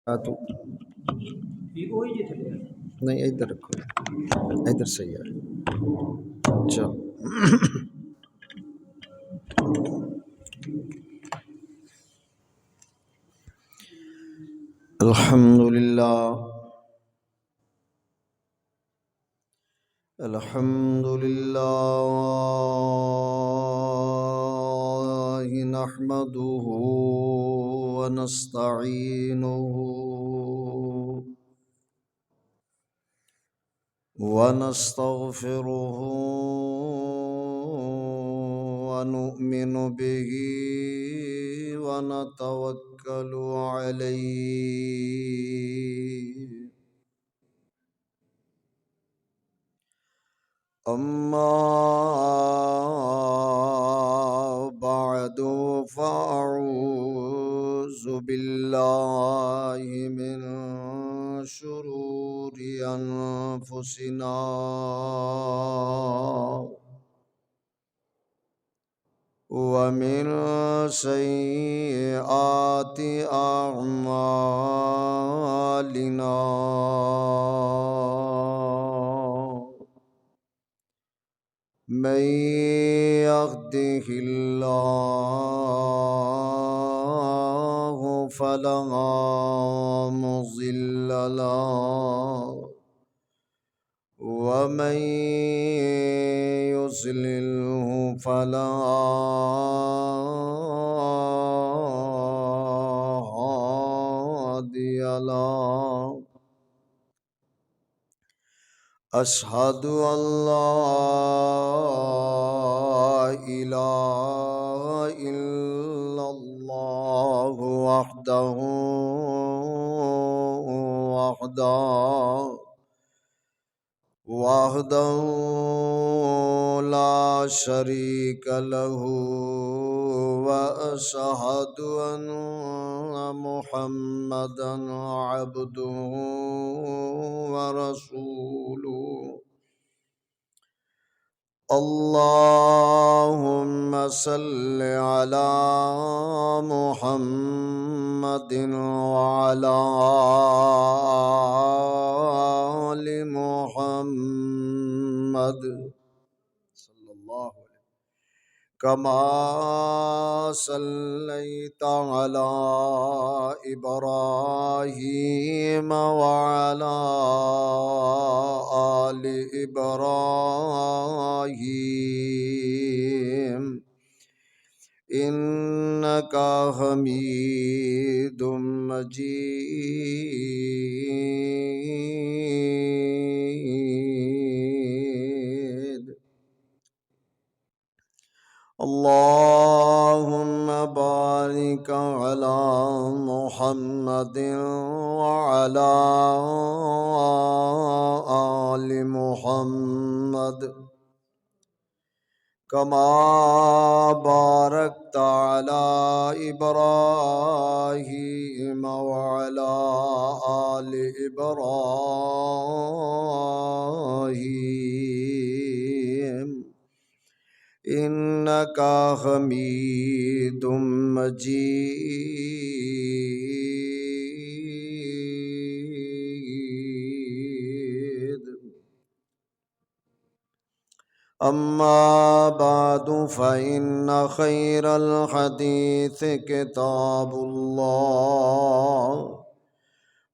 हाँ तो नहीं, इधर रखो, इधर सही है। चलो, अल्हम्दुलिल्लाह अल्हम्दुलिल्लाह नहमदुहु व नस्तईनुहु व नस्तगफिरुहु व नु'मिनु बिही व नतवक्कलु अलैहि। अम्मा बअदु फ़अऊज़ु बिल्लाहि मिन शुरूरि अनफुसिना व मिन सय्यिआति अअमालिना। मन यहदिहिल्लाहु फला मुज़िल्ल लहु व मन युज़लिल्हु फला हादिय लहु। अशहदु अल्ला इलाहा इल्लल्लाह वहदहु ला शरीक लहु व अशहदु अन्ना मुहम्मदन अब्दुहु व रसूलुहु। अल्लाहुम्मा सल्लि अला मुहम्मदिन व अला आलि मुहम्मद सल्लल्लाहु अलैहि कमा सल्लैता अला इब्राहीम व अला आलि इब्राहीम इन्नका हमीदुम मजीद। अल्लाहुम्मा बारिक अला मुहम्मदिन व अला आलि मुहम्मद कमा बारकता अला इब्राहीम व अला आलि इब्राहीम इन्नका हमीदुम मजीद। अम्मा बादु फ़इन्न खैरल हदीस किताबुल्लाह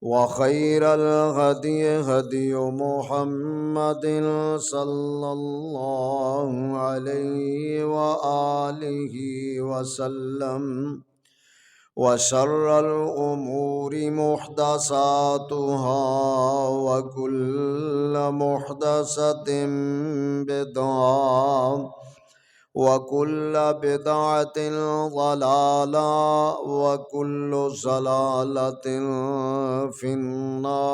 व खैरल हदी हदी मुहम्मदिन सल्लल्लाहु अलैहि व आलिहि वसल्लम व शर्रल उमूरि मुहदसातुहा व कुल्ल मुहदसतिन बिदअह व कुल्ल बिदअतिन ज़लाला व कुल्लु ज़लालतिन फिन्नार।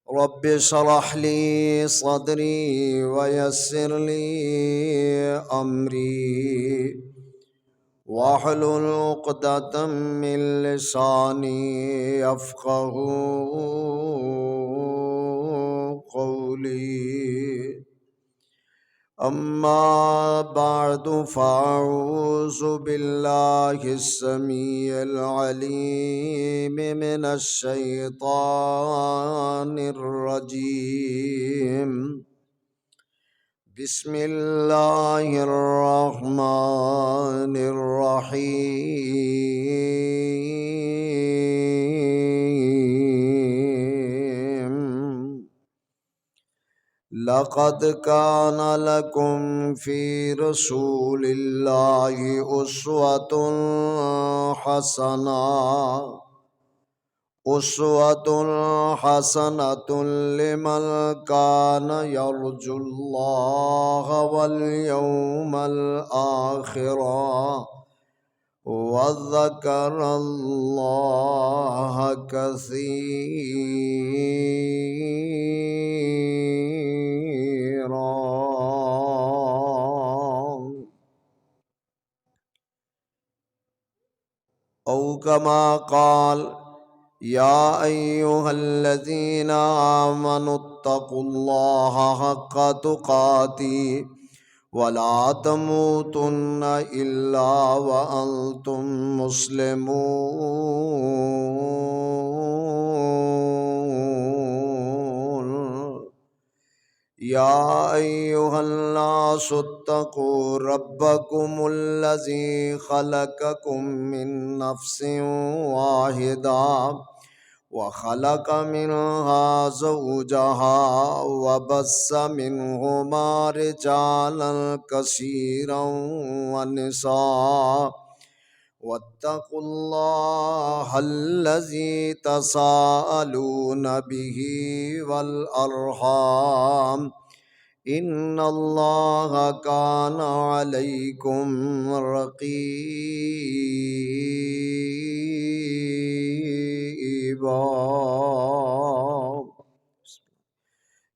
रब्बि शरह ली सदरी व यस्सिर ली अमरी वाहलुल उक़दतम मिन लिसानी यफ़क़हू क़ौली। अम्मा बादु फ़अऊज़ु बिल्लाहि अस्समीइल अलीम मिनश शैतानिर रजीम। बिस्मिल्लाहिर रहमानिर रहीम। लक़द कान लकुम फ़ी रसूलिल्लाहि उस्वतुन हसनतुन लिमन कान यर्जुल्लाह वल यौमल आखिर वज़्ज़करल्लाह कसीरा। औ कमा क़ाल या अय्युहल्लज़ीना आमनुत्तक़ुल्लाहा हक़्क़ तुक़ातिह वला तमूतुन्न इल्ला व अंतुम मुस्लिमून। या अय्युहन्नासुत्तक़ू रब्बकुमुल्लज़ी ख़लक़कुम मिन नफ़्सिन वाहिदा व ख़लक़ मिन्हा ज़ौजहा व बस्स मिन्हुमा रिजालन कसीरन व निसा वत्तक़ुल्लाहल्लज़ी तसाअलून बिही वल अर्हाम इन्नल्लाह कान अलैकुम रक़ीबा।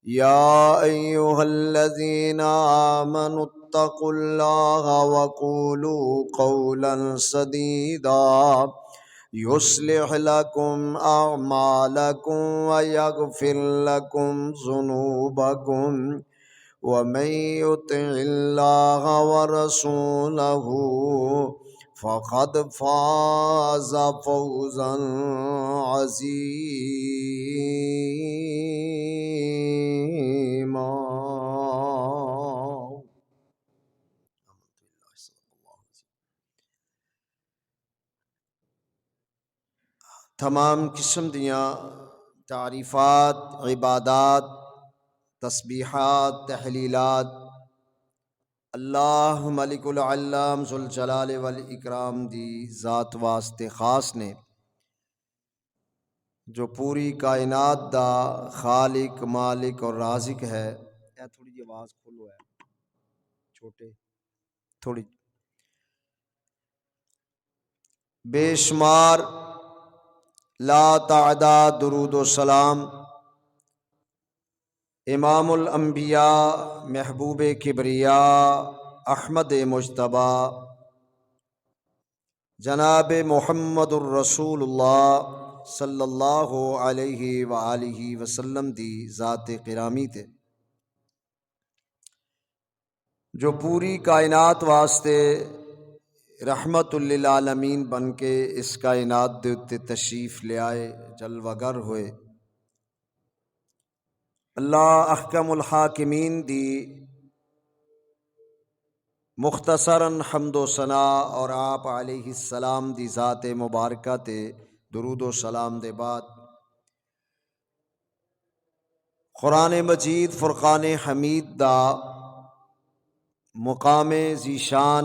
या अय्युहल्लज़ीना आमनुत्तक़ुल्लाहा वक़ूलू क़ौलन सदीदा युस्लिह लकुम अअमालकुम व यग़फ़िर लकुम ज़ुनूबकुम व मन युतिइल्लाह व रसूलहू फ़क़द फ़ाज़ फ़ौज़न अज़ीमा। तमाम किस्म दियाँ तारीफ़ात, इबादात, तस्बीहात, तहलीलात अल्लाह मलिकुल अल्लाम ज़ुल जलाल वल इकराम दी ज़ात वास्ते ख़ास ने जो पूरी कायनात दा खालिक, मालिक और राज़िक है। थोड़ी जी आवाज़ खोलो है छोटे थोड़ी। बेशुमार ला तादा दुरूद व सलाम इमामुल अंबिया महबूब किबरिया अहमद मुज्तबा जनाब मुहम्मदुर रसूलुल्लाह सल्लल्लाहु अलैहि व आलिहि वसल्लम दी ज़ात क़िरामी ते जो पूरी कायनात वास्ते रहमतुल लिल आलमीन बन के इस कायनात दे उत्ते तशरीफ़ ले आए, जलवागर होए। अल्लाह अहकमुल हाकिमीन दी मुख्तसरन हम्दो सना और आप अलैहिस्सलाम दी ज़ात मुबारका ते दुरूद व सलाम दे बाद कुरान मजीद फुरक़ान हमीद दा मुकाम ज़ीशान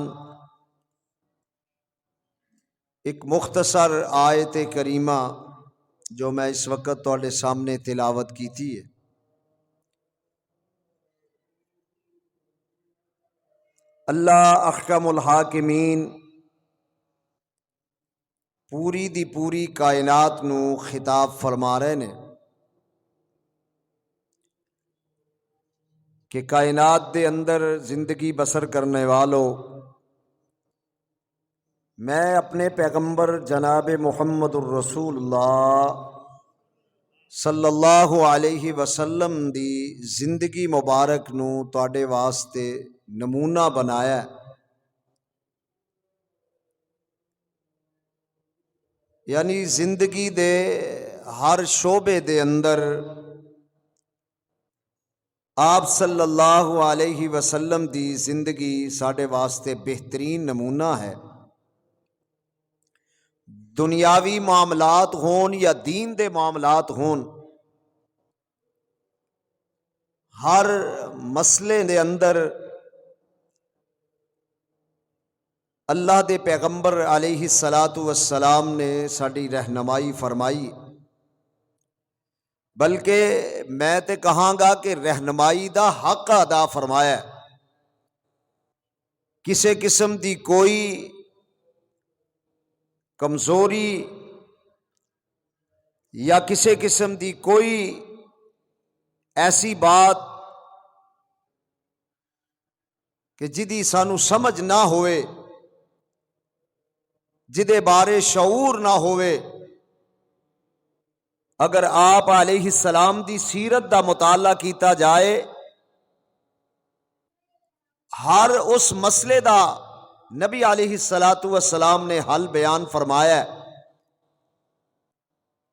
एक मुख्तसर आयत करीमा जो मैं इस वक्त तुहाडे सामने तिलावत की थी है। अल्लाह अहकमुल हाकिमीन पूरी दी पूरी कायनात नू खिताब फरमा रहे ने कि कायनात दे अंदर जिंदगी बसर करने वालों, मैं अपने पैगंबर जनाब मुहम्मदुर रसूलुल्लाह सल्लल्लाहु अलैहि वसल्लम दी जिंदगी मुबारक नू तुहाडे वास्ते नमूना बनाया है। यानी जिंदगी दे हर शोबे दे अंदर आप सल्लल्लाहु अलैहि वसल्लम दी जिंदगी साढ़े वास्ते बेहतरीन नमूना है। दुनियावी मामलात होन या दीन दे मामलात होन, हर मसले दे अंदर अल्लाह दे पैगंबर अलैहि सलातु वस्सलाम ने साड़ी रहनुमाई फरमाई। बल्कि मैं तो कहांगा कि रहनुमाई दा हक अदा फरमाया। किसी किस्म की कोई कमजोरी या किसी किस्म की कोई ऐसी बात कि जिदी सानू समझ ना होवे, जिदे बारे शऊर ना होवे, अगर आप अलैहिस्सलाम दी सीरत दा मुताला कीता जाए, हर उस मसले दा नबी अलैहिस्सलातु वस्सलाम ने हल बयान फरमाया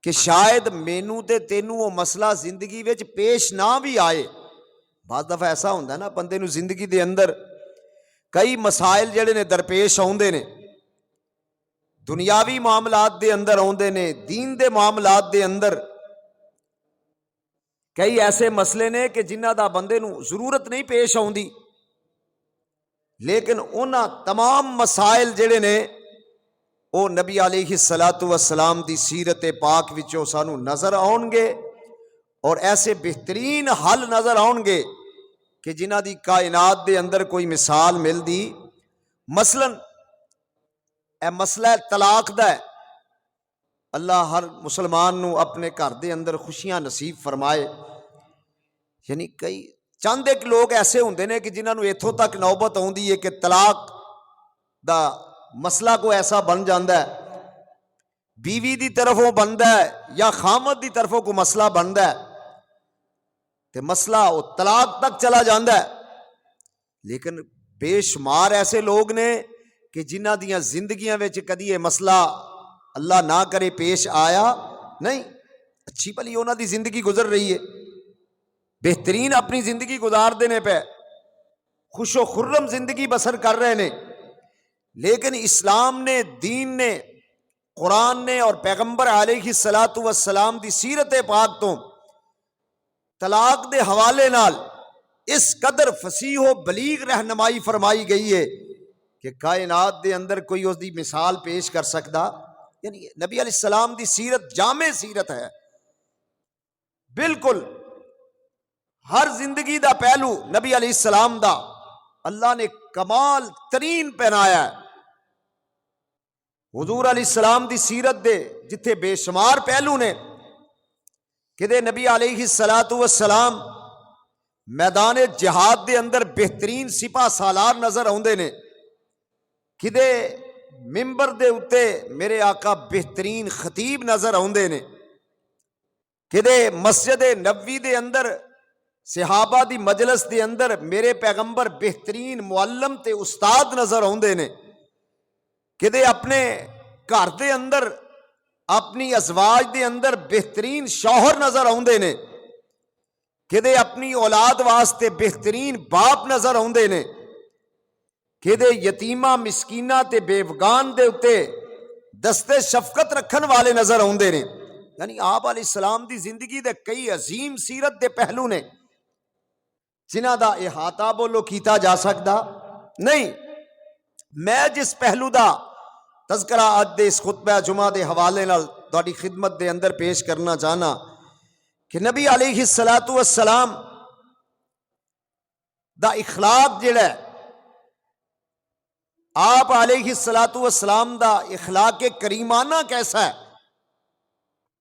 कि शायद मैनू ते तेनू वो मसला जिंदगी विच पेश ना भी आए। बाद दफा ऐसा होंदा ना, बंदे नू जिंदगी दे अंदर कई मसाइल जिहड़े ने दरपेश आउंदे ने, दुनियावी मामलात दे अंदर आउंदे ने, दीन दे मामलात दे अंदर कई ऐसे मसले ने कि जिन्हां दा बंदे नू जरूरत नहीं पेश आउंदी, लेकिन उन्हां तमाम मसाइल जिहड़े ने वो नबी अलैहिस्सलातु वस्सलाम दी सीरत पाक विचों सानू नजर आउणगे और ऐसे बेहतरीन हल नजर आउणगे कि जिन्हां दी कायनात दे अंदर कोई मिसाल मिलदी। मसलन ए मसला तलाक दा है। अल्लाह हर मुसलमान नू अपने घर दे अंदर खुशियां नसीब फरमाए। यानी कई चंद एक लोग ऐसे होंदे ने कि जिन्हां नू इत्थों तक नौबत आउंदी है कि तलाक दा मसला को ऐसा बन जाता है, बीवी की तरफों बनता है या खामद की तरफों को मसला बनता है तो मसला वो तलाक तक चला जाता है। लेकिन बेशुमार ऐसे लोग ने कि जिन्हां दियां जिंदगियां विच कदी ये मसला अल्लाह ना करे पेश आया नहीं। अच्छी भली उन्हां दी जिंदगी गुजर रही है, बेहतरीन अपनी जिंदगी गुजारते ने पे, खुशो खुर्रम जिंदगी बसर कर रहे ने। लेकिन इस्लाम ने, दीन ने, कुरान ने और पैगंबर अलैहिस्सलातु वस्सलाम दी सीरत पाक तो तलाक दे हवाले नाल इस कदर फसीहो बलीग रहनुमाई फरमाई गई है कि कायनात दे अंदर कोई उसकी मिसाल पेश कर सकता। यानी नबी अलैहिस्सलाम दी सीरत जामे सीरत है, बिल्कुल हर जिंदगी दा पहलू नबी अलैहिस्सलाम दा अल्लाह ने कमाल तरीन पहनाया है। हुजूर अलैहिस्सलाम दी सीरत दे जिथे बेशुमार पहलू ने, किदे नबी अलैहिस्सलातु वस्सलाम मैदान जिहाद दे अंदर बेहतरीन सिपा सालार नजर आउंदे ने, किदे मिंबर दे उत्ते मेरे आका बेहतरीन खतीब नजर आउंदे ने, किदे मस्जिद नबवी दे अंदर सहाबा दी मजलिस दे अंदर मेरे पैगंबर बेहतरीन मुअल्लम ते उस्ताद नजर आउंदे ने, किदे अपने घर दे अंदर अपनी अजवाज दे अंदर बेहतरीन शौहर नजर आउंदे ने, किदे अपनी औलाद वास्ते बेहतरीन बाप नजर आउंदे ने, किदे यतीमा मिसकीना ते बेवगान दे उत्ते दस्ते शफकत रखन वाले नजर आउंदे ने। यानी आप अलैहिस्सलाम दी जिंदगी दे कई अजीम सीरत दे पहलू ने जिन्हां दा इहाता बोलो कीता जा सकदा नहीं। मैं जिस पहलू दा तज़करा अज दे इस खुतबा जुमा दे हवाले नाल तुहाडी खिदमत दे अंदर पेश करना चाहना कि नबी अलैहिस्सलातु वस्सलाम दा इखलाक जिहड़ा है, आप अलैहिस्सलातु वस्सलाम दा इखलाक करीमाना कैसा है,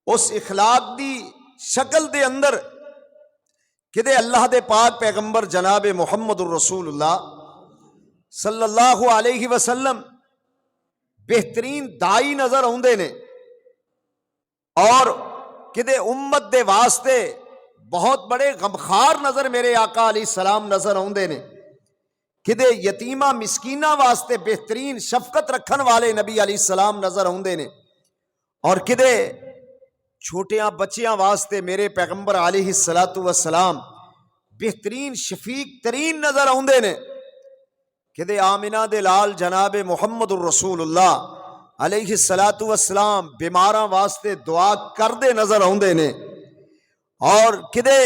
उस इखलाक दी शक्ल दे अंदर किदे अल्लाह दे पाक पैगंबर जनाब मुहम्मदुर रसूलुल्लाह सल्लल्लाहु अलैहि वसल्लम बेहतरीन दाई नजर आउंदे ने और किदे उम्मत दे वास्ते बहुत बड़े गमखार नजर मेरे आका अलैहिस्सलाम नजर आउंदे ने किदे यतीमा मिसकीना वास्ते बेहतरीन शफकत रखन वाले नबी अलैहिस्सलाम नजर आउंदे ने, और किदे छोटियां बच्चियां वास्ते मेरे पैगंबर अलैहिस्सलातु वस्सलाम बेहतरीन शफीक तरीन नजर आउंदे ने। किदे आमिना दे लाल जनाबे मुहम्मदुर रसूलुल्लाह अलैहिस्सलातु वस्सलाम बीमारां वास्ते दुआ करदे नजर आउंदे ने, और किदे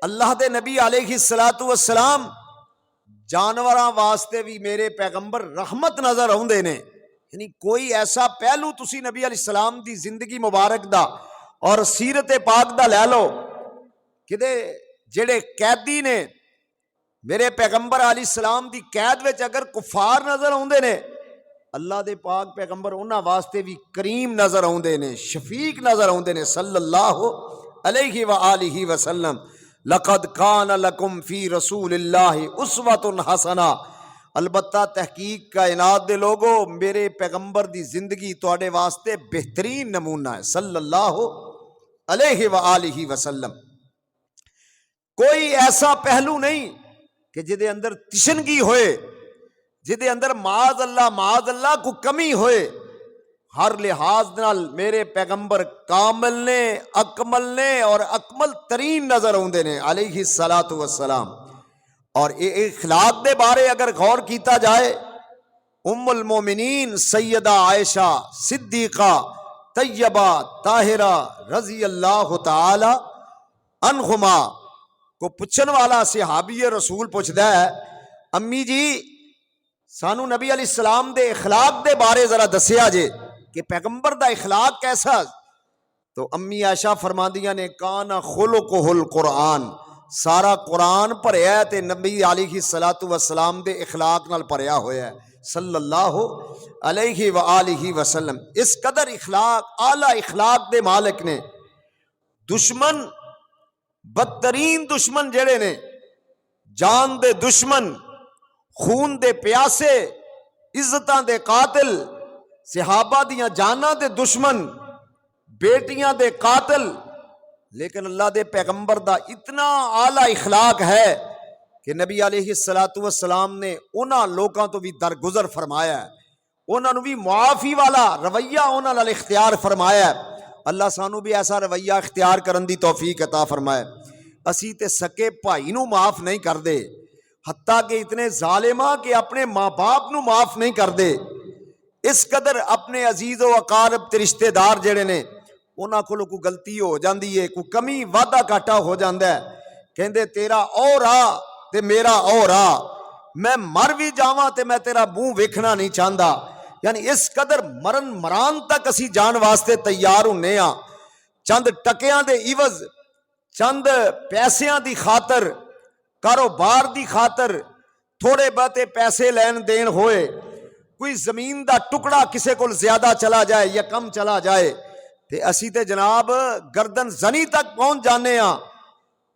अल्लाह दे नबी अलैहिस्सलातु वस्सलाम जानवरां वास्ते भी मेरे पैगंबर रहमत नजर आउंदे ने। यानी कोई ऐसा पहलू तुसी नबी अलैहिस्सलाम दी जिंदगी मुबारक दा और सीरत पाक दा लै लो, किदे जेड़े कैदी ने मेरे पैगंबर अलैहिस्सलाम दी कैद विच अगर कुफार नजर आउंदे ने, अल्लाह दे पाक पैगंबर उन्हां वास्ते भी करीम नजर आउंदे ने, शफीक नजर आउंदे ने सल्लल्लाहु अलैहि व आलिहि वसल्लम। लक़द कान लकुम फी रसूलिल्लाहि उस्वतुन हसना। अलबत्ता तहकीक कायनात दे लोगो, मेरे पैगंबर दी जिंदगी तुहाडे वास्ते बेहतरीन नमूना है सल्लल्लाहु अलैहि व आलिहि वसल्लम। कोई ऐसा पहलू नहीं कि जिदे अंदर तिशनगी होए, जिदे अंदर माज अल्लाह को कमी होए। हर लिहाज नाल मेरे पैगंबर कामिल ने, अकमल ने और अकमल तरीन नजर आउंदे ने अलैहिस्सलातु वस्सलाम। और इखलाक दे बारे अगर गौर किया जाए, उम्मुल मोमिनीन सैयदा आयशा सिद्दीका तैयबा ताहिरा रजी अल्लाह तआला अन्हुमा को पुछन वाला सहाबी रसूल पुछदा है, अम्मी जी सानू नबी अलैहिस्सलाम दे इखलाक दे बारे जरा दसिया जे कि पैगंबर दा इखलाक कैसा। तो अम्मी आयशा फरमांदियां ने, काना खुलुकुहुल कुरान, सारा कुरान भरिया ते नबी अलैहिस्सलातु वस्सलाम दे इखलाक नाल भरिया होया है सल्लल्लाहु अलैहि व आलिहि वसल्लम। इस कदर इखलाक, आला इखलाक दे मालिक ने दुश्मन, बदतरीन दुश्मन जेड़े ने, जान दे दुश्मन, खून दे प्यासे, इज्जतां दे कातिल, सहाबा दियां जानां दे दुश्मन, बेटियां दे कातिल, लेकिन अल्लाह दे पैगंबर दा इतना आला इखलाक है कि नबी अलैहिस्सलातु वस्सलाम ने उन्हां लोकां तो भी दरगुजर फरमाया है, उन्हां नूं भी मुआफी वाला रवैया उन्हां नाल इख्तियार फरमाया है। अल्लाह सानू भी ऐसा रवैया इख्तियार करन दी तौफीक अता फरमाए। असी ते सके भाई नूं माफ नहीं करदे, हत्ता कि इतने जालिमा कि अपने माँ बाप नूं माफ नहीं करदे। इस कदर अपने अजीज़ो अकारब ते रिश्तेदार जेड़े ने उन्हां कोलों कोई गलती हो जाती है, कोई कमी वाधा घाटा हो जाता है, कहते तेरा और आ ते मेरा और आ, मैं मर भी जावां ते मैं तेरा मुंह वेखना नहीं चाहता। यानी इस कदर मरन मरान तक असी जान वास्ते तैयार होने आ। चंद टकियां दे इवज, चंद पैसियां दी खातर, कारोबार दी खातर, थोड़े बहुते पैसे लैन देन होए, कोई जमीन दा टुकड़ा किसे कोल ज्यादा चला जाए या कम चला जाए, ते असी ते जनाब गर्दन जनी तक पहुंच जाने आ।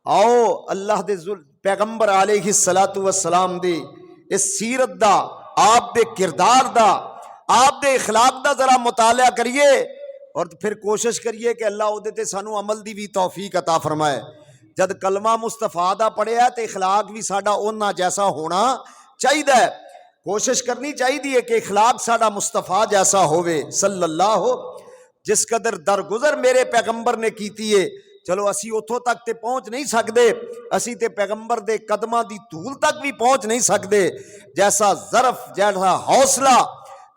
आओ अल्लाह दे पैगंबर अलैहिस्सलातु वस्सलाम दी इस सीरत दा, आप दे किरदार दा, आप दे इखलाक दा जरा मुताला करिए और फिर कोशिश करिए कि अल्लाह उहदे ते सानू अमल दी भी तौफीक अता फरमाए। जद कलमा मुस्तफा दा पढ़िया तो इखलाक भी साडा उन्ना जैसा होना चाहिए। कोशिश करनी चाहिए कि इखलाक साडा मुस्तफा जैसा होवे सल्लल्लाहु। जिस कदर दरगुजर मेरे पैगंबर ने कीती है, चलो असी उथों तक ते पहुंच नहीं सकते, असी ते पैगंबर दे कदमां दी धूल तक भी पहुंच नहीं सकते। जैसा ज़रफ, जैसा हौसला,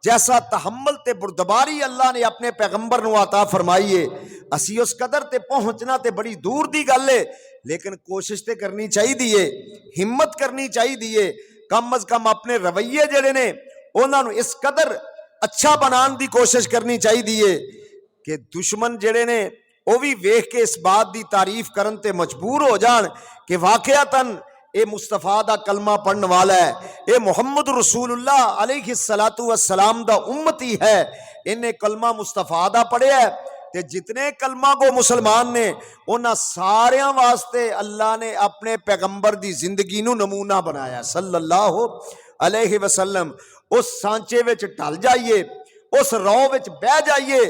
जैसा तहम्मुल ते बुरदबारी अल्लाह ने अपने पैगंबर नूं अता फरमाई है, असी उस कदर ते पहुंचना ते बड़ी दूर दी गल है, लेकिन कोशिश ते करनी चाहिए, हिम्मत करनी चाहिए। कम अज कम अपने रवैये जेड़े ने उन्हां नूं इस कदर अच्छा बनाने की कोशिश करनी चाहिए कि दुश्मन जेड़े ने वो भी वेख के इस बात की तारीफ करन ते मजबूर हो जान कि वाकयातन ये मुस्तफा दा कलमा पढ़ने वाला है, ये मुहम्मद रसूलुल्लाह अलैहिस्सलातु वस्सलाम दा उम्मती है, इन्हें कलमा मुस्तफा दा पढ़िया है। ते जितने कलमा को मुसलमान ने उन्हां सारियां वास्ते अल्लाह ने अपने पैगंबर दी जिंदगी नूं नमूना बनाया सल्लल्लाहु अलैहि वसल्लम। उस सांचे विच ढल जाइए, उस रौ विच बह जाइए,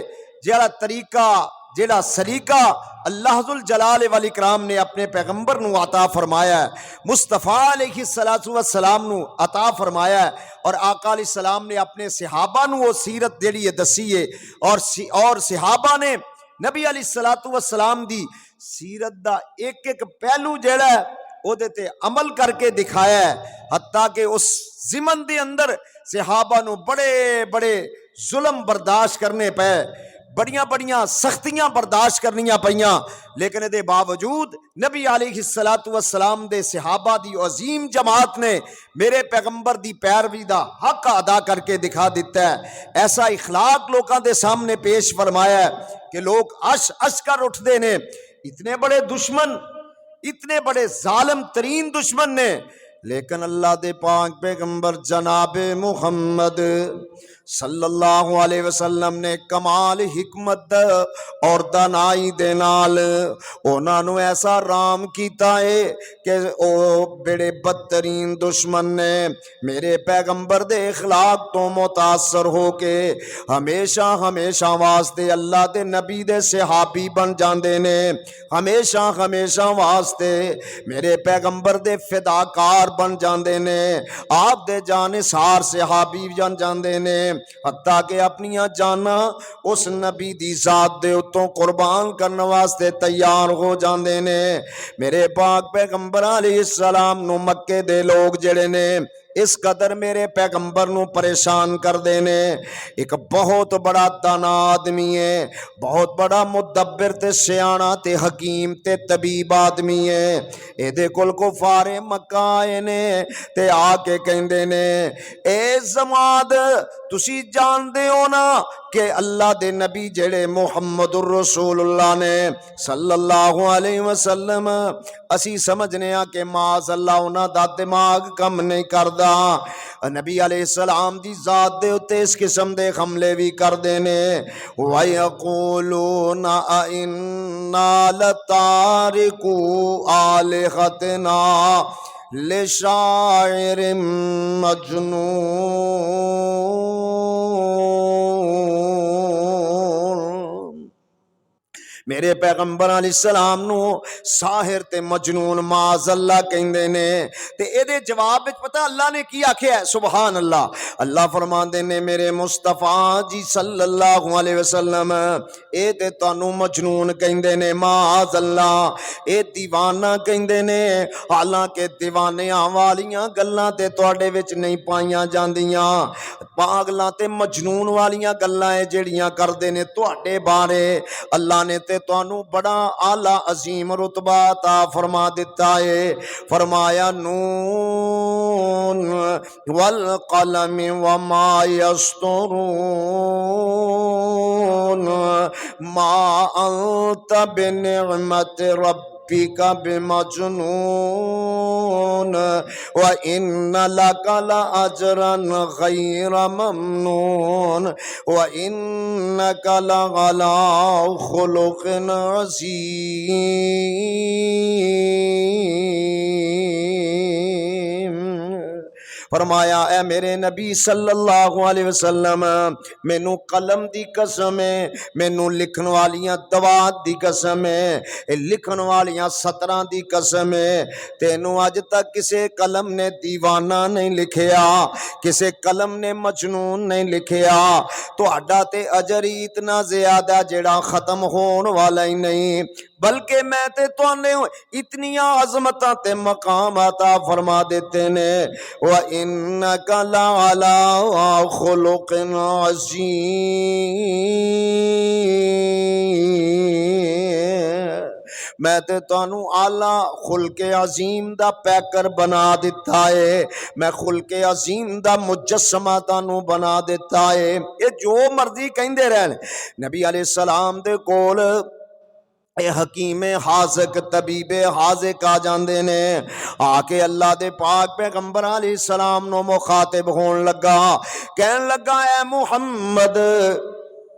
जिहड़ा तरीका जेड़ा सलीका अल्लाहुल जलाल वल इकराम ने अपने पैगंबर नू अता फरमाया है, मुस्तफ़ा अलैहिस्सलातु वस्सलाम नू अता फरमाया है, और आका अलैहिस्सलाम ने अपने सहाबा नू वो सीरत जेड़ी है दसी है, और सहाबा ने नबी अलैहिस्सलातु वस्सलाम दी सीरत दा एक एक पहलू जेड़ा है ओदे ते अमल करके दिखाया है। हत्ता कि उस ज़िमन दे अंदर सहाबा नू बड़े बड़े जुल्म बर्दाश्त करने पे, बड़ियां बड़ियां सख्तियां बर्दाश्त करनियां पईयां, लेकिन इहदे बावजूद नबी अलैहिस्सलातु वस्सलाम दे सहाबा दी अजीम जमात ने मेरे पैगंबर दी पैरवी दा हक अदा करके दिखा दिता है। ऐसा इखलाक लोगों के सामने पेश फरमाया है कि लोग अश कर उठते ने। इतने बड़े दुश्मन, इतने बड़े जालिम तरीन दुश्मन ने, लेकिन अल्लाह दे पाक पैगंबर जनाबे मुहम्मद सल्लल्लाहु अलैहि वसल्लम ने कमाल हिकमत और दानाई दे नाल उन्हां नू ऐसा राम कीता है कि ओ बड़े बदतरीन दुश्मन ने मेरे पैगंबर दे इखलाक तो मुतासर हो के हमेशा हमेशा वास्ते अल्लाह दे नबी दे सहाबी बन जाते ने, हमेशा हमेशा वास्ते मेरे पैगंबर दे फिदाकार बन जाते ने, आप दे जानिसार सहाबी बन जाते ने, हत्ता के अपनिया जाना उस नबी दी जात दे उत्तों कुर्बान करने वास्ते तैयार हो जाते ने। मेरे पाक पैगंबर अलैहिस्सलाम नू मक्के दे लोग जेड़े ने इस कदर मेरे पैगंबर नू परेशान कर देने। एक बहुत बड़ा दाना आदमी है, बहुत बड़ा मुदब्बिर ते सियाना ते हकीम ते तबीब आदमी है। एदे कोल कुफारे मक्का आए ने ते आके कहंदे ने, ए जमाद तुसी जानदे हो ना कि अल्लाह दे नबी जेड़े मुहम्मदुर रसूलुल्लाह ने सल्लल्लाहु अलैहि वसल्लम, असी समझने आ कि माज अल्लाह उन्हां दा दिमाग कम नहीं करदा। नबी अलैहिस्सलाम दी जात दे उत्ते इस किस्म दे हमले भी कर देने। व यक़ूलूना इन्ना लतारिकू आलिहतना लिशाइरिम मजनून। मेरे पैगंबर अलैहिस्सलाम नू साहिर ते मजनून माज अल्लाह कहंदे ने। ते एदे जवाब विच पता अल्लाह ने की आख्या है? सुभान अल्लाह। अल्लाह फरमांदे ने मेरे मुस्तफा जी सल्लल्लाहु अलैहि वसल्लम ए ते तुहानू मजनून कहंदे ने, माज अल्लाह ए दीवाना कहंदे ने। हालांकि दीवानियां वालियां गल्लां ते तुहाडे विच नहीं पाईयां जांदियां, पागलां ते मजनून वालियां गल्लां ए जेड़ियां करदे ने तुहाडे बारे। अल्लाह ने ते तुहानू बड़ा आला अजीम रुतबा अता फरमा दिता है। फरमाया नून वल कलम वमा यस्तुरून मा अंत बिनिअमत रब्बिका बिमजनून व इन्ना लका लअजरन गैर ममनून व इन्नका लअला खुलुकिन अज़ीम। फरमाया ए मेरे नबी सल्लल्लाहु अलैहि वसल्लम मैनू कलम दी कसम है, मैनू लिखन वालियां दवात दी कसम है, लिखन वालियां सतरां दी कसम है। तेनू अज तक किसे कलम ने दीवाना नहीं लिखिया, किसे कलम ने मजनून नहीं लिखिया। तुहाडा ते अजर ही इतना ज्यादा जेड़ा खत्म होने वाला ही नहीं, बल्कि मैं ते तुहाने इतनियां अजमतां ते मकाम अता फरमा देते ने। व इन्नका लअला खुलुकिन अज़ीम। मैं ते तुहानू आला खुलके अजीम दा पैकर बना दिता है, मैं खुलके अजीम दा मुजस्समा तुहानू बना दिता है। ये जो मर्जी कहंदे रहन, नबी अलैहिस्सलाम दे कोल हकीम हाज़िक तबीबे हाज़िक आ जाते ने। आके अल्लाह दे पाक पैगंबर अलैहिस्सलाम नो मुखातिब होन लगा, कहन लगा ए मुहम्मद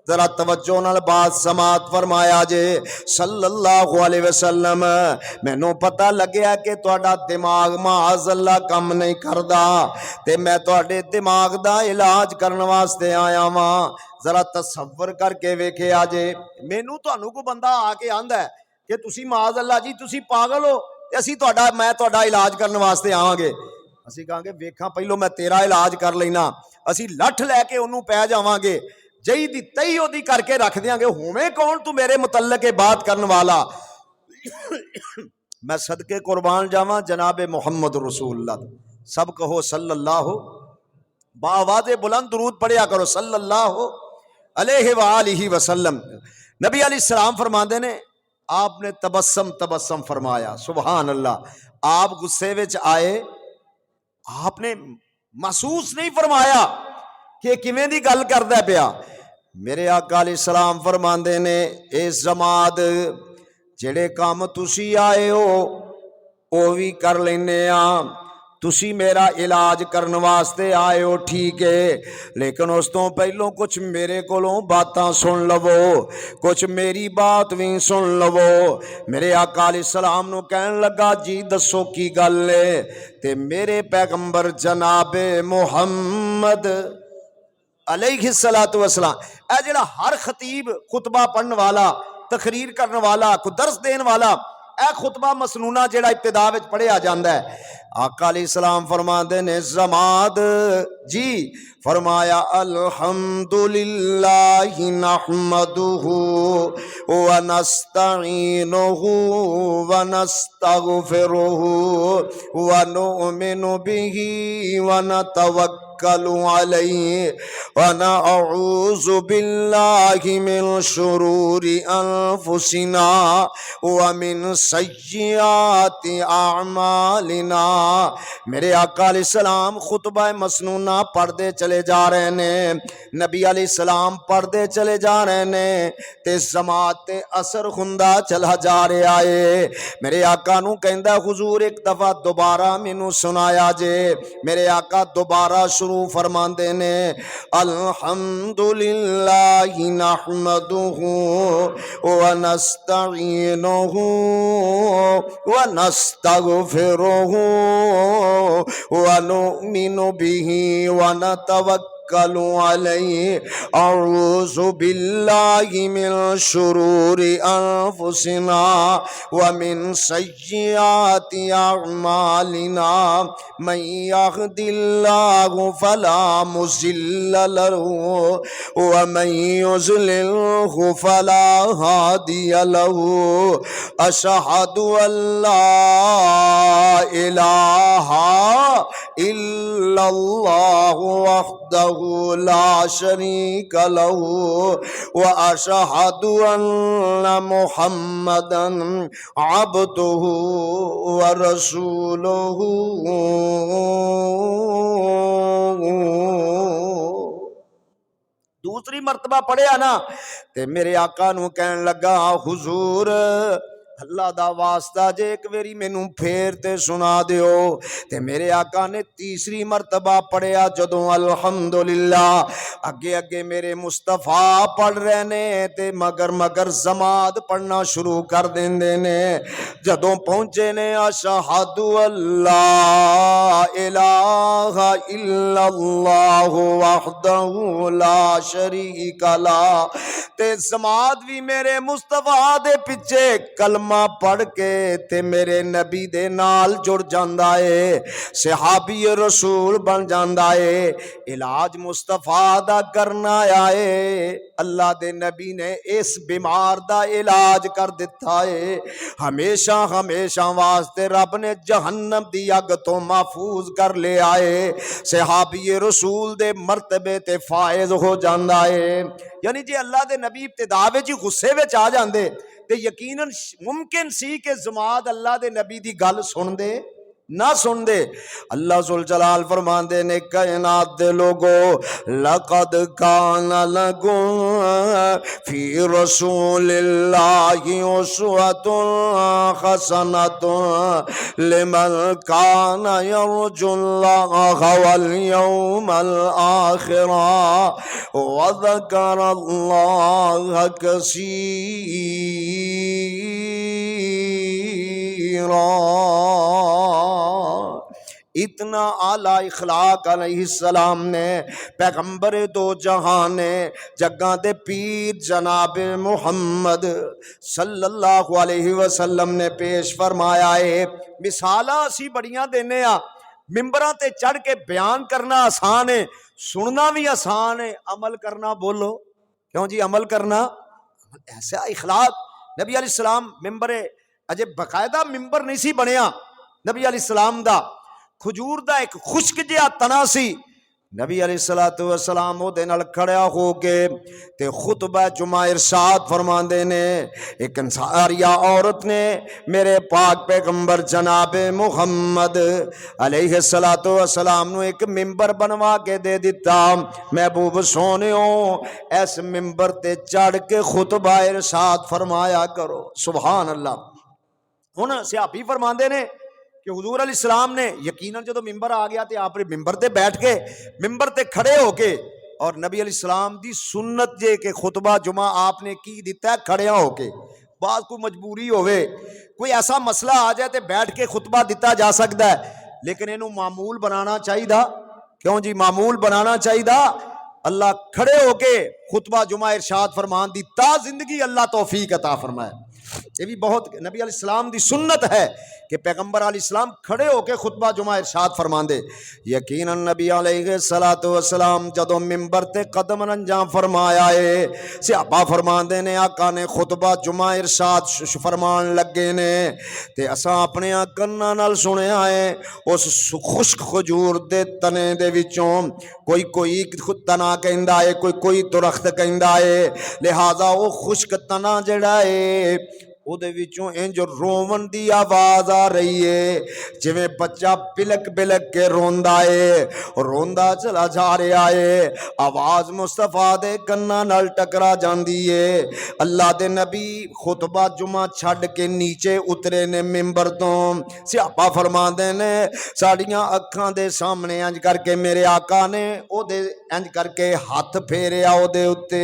जरा तवज्जो नाल बात समात फरमाया जे सल्लल्लाहु अलैहि वसल्लम मैनू पता लग्या कि तुहाडा दिमाग माअज़ल्लाह कम नहीं करदा ते मैं तुहाडे दिमाग दा इलाज करन वास्ते आया वां। जरा तसव्वुर करके वेखिया जे मैनू तुहानू कोई बंदा आके आंदा है कि तुसी माअज़ल्लाह जी तुसी पागल हो ते असीं तुहाडा मैं तुहाडा इलाज करन वास्ते आवांगे। असीं कहांगे वेखां पहलों मैं तेरा इलाज कर लेना। असीं लठ लैके उन्नू पै जावांगे जई दी तई ओदी करके रख देंगे। होवे कौन तू मेरे मुतल्लक बात करने वाला। मैं सदके कुर्बान जावा जनाबे मुहम्मद रसूलुल्लाह। सब कहो सल्लल्लाहु बावाज़े बुलंद दुरूद पढ़िया करो सल्लल्लाहु अलैहि वालिहि वसल्लम। नबी अलैहिस्सलाम फरमाते ने आपने तबस्सम तबस्सम फरमाया सुभान अल्लाह। आप गुस्से विच आए आपने महसूस नहीं फरमाया कि किवें दी गल करदा पिया। मेरे आका अलैहिस्सलाम फरमाते ने इस जमात जेड़े काम तुसी आए हो वो भी कर लेने आ। तुसी मेरा इलाज करने वास्ते आए हो ठीक है, लेकिन उस तो पहलों कुछ मेरे कोलों बातां सुन लवो, कुछ मेरी बात भी सुन लवो। मेरे आका अलैहिस्सलाम नू कहन लगा जी दसो की गल है। ते मेरे पैगंबर जनाबे मुहम्मद अलैहिस्सलातु वस्सलाम ए जेड़ा हर खतीब खुतबा पढ़ने वाला तकरीर करने वाला को दर्स देने वाला ए खुतबा मसनूना जेड़ा इब्तिदा विच पढ़िया जाता है। आका अलैहिस्सलाम फरमाते ने जमात जी फरमाया अल्हम्दुलिल्लाहि नहमदुहु व नस्तईनुहु व नस्तगफिरुहु व नुमिनु बिही व नतवक्कलु अलैहि व नऊज़ु बिल्लाहि मिन शुरूरि अनफुसिना व मिन सय्यिआति अअमालिना। मेरे आका अलैहिस्सलाम खुतबा मसनूना पढ़ते चले जा रहे ने, नबी अलैहिस्सलाम पढ़ते चले जा रहे ने ते जमात ते असर हुंदा चला जा रहा है। मेरे आका नू कहंदा हुजूर एक दफा दोबारा मैनू सुनाया जे। मेरे आका दोबारा शुरू फरमाते ने अल्हम्दुलिल्लाहि नहमदुहु व नस्तईनुहु व नस्तगफिरुहु व नुमिनु बिही व नतवक्कलु अलैहि अऊज़ु बिल्लाहि मिन शुरूरि अनफुसिना व मिन सय्यिआति अअमालिना मन यहदिल्लाहु फला मुज़िल्ल लहु व मन युज़लिल्हु फला हादिय लहु। अशहदु अल्ला इलाहा इल्लल्लाहु वहदहु ला शरीक लहु व अशहदु अन्ना मुहम्मदन अब्दुहु व रसूलुहु। दूसरी मर्तबा पढ़िया ना ते मेरे आका नू कहन लगा हुजूर अल्लाह दा वास्ता जे एक बारी मैनू फेर ते सुना दियो। ते मेरे आका ने तीसरी मर्तबा पढ़िया जदों अल्हम्दुलिल्लाह अगे अगे मेरे मुस्तफा पढ़ रहे ने ते मगर मगर जमात पढ़ना शुरू कर देंदे ने। जदों पहुंचे ने अशहदु अल्ला इलाहा इल्लल्लाहु वहदहु ला शरीक ला ते जमात भी मेरे मुस्तफा दे पिछे कलमा पढ़ के ते मेरे नबी दे नाल जुड़ जांदा है, सहाबी रसूल बन जांदा है। इलाज मुस्तफा दा करना आया है। अल्लाह दे नबी ने इस बीमार दा इलाज कर दिता है। हमेशा हमेशा वास्ते रब ने जहन्नम दी अग तो महफूज कर ले आए। सहाबी रसूल दे मर्तबे ते फायज हो जांदा है। यानी जे अल्लाह दे नबी इब्तिदा विच गुस्से विच आ जांदे ते यकीनन मुमकिन सी कि जमात अल्लाह दे नबी दी गल सुन दे ना सुन दे। अल्लाह जुल जलाल फरमांदे ने कायनात दे लोगो लक़द काना लकुम फी रसूलिल्लाहि उस्वतुन हसनतुन लिमन काना यरजुल्लाह वल यौमल आखिरा व ज़करल्लाह कसीरा। इतना आला इखलाक अलैहिस्सलाम ने पैगंबर दो जहान ने जग्गां दे पीर जनाब मुहम्मद सल्लल्लाहु अलैहि वसल्लम ने पेश फरमाया है। मिसालां असी बड़ियां देने आ, मिंबरां ते चढ़ के बयान करना आसान है, सुनना भी आसान है, अमल करना बोलो क्यों जी, अमल करना ऐसा इखलाक। नबी अलैहिस्सलाम मिंबर अजे बकायदा मिंबर नहीं सी बनिया नबी अलैहिस्सलाम दा, खजूर दा एक खुश्क जिहा तना सी। नबी अलैहिस्सलातु वस्सलाम ओदे नाल खड़ा हो के ते खुतबा जुमा इरशाद फरमांदे ने, एक अंसारिया औरत ने मेरे पाक पैगंबर जनाब मुहम्मद अलैहिस्सलातु वस्सलाम नू एक मिंबर बनवा के दे दिता। महबूब सोनियो इस मिंबर ते चढ़ के खुतबा इरशाद फरमाया करो। सुभान अल्लाह। हुण सियापी फरमांदे ने कि हुजूर अलैहिस्सलाम ने यकीनन जो मिंबर आ गया तो आप मिंबर ते बैठ के मिंबर ते खड़े होके, और नबी अलैहिस्सलाम दी सुन्नत जे के खुतबा जुमा आपने की दिता है खड़े होके। बात कोई मजबूरी होवे, कोई ऐसा मसला आ जाए तो बैठ के खुतबा दिता जा सकता है, लेकिन इनू मामूल बनाना चाहिए। क्यों जी, मामूल बनाना चाहिए। अल्लाह खड़े होके खुतबा जुमा इरशाद फरमान दी ता जिंदगी अल्लाह तौफीक अता फरमाए। ये भी बहुत नबी अलैहिस्सलाम दी सुन्नत है कि पैगंबर अलैहिस्सलाम खड़े होके खुतबा जुमा इरशाद फरमांदे। यकीनन नबी अलैहिस्सलातु वस्सलाम जदों मिंबर ते कदम रंजा फरमाया है, सहाबा फरमांदे ने आका ने खुतबा जुमा इरशाद फरमान लगे ने ते असां अपने कन्नां नाल सुनिया है। उस खुश्क खजूर दे तने दे विचों कोई कोई तना कहंदा है, कोई कोई दरख्त कहंदा है, लिहाजा वो खुश्क तना जिहड़ा है उहदे विचों इंज रोवन दी आवाज आ रही है, जिवें बच्चा बिलक बिलक के रोंदा है, रोंदा चला जा रहा है। आवाज मुस्तफा दे कन्नां नाल टकरा जांदी है। अल्लाह दे नबी खुतबा जुमा छड़ के नीचे उतरे ने मिंबर तो। सहाबा फरमांदे ने साड़ियां अखां दे सामने इंज करके मेरे आका ने ओदे इंज करके हाथ फेरिया ओदे उत्ते।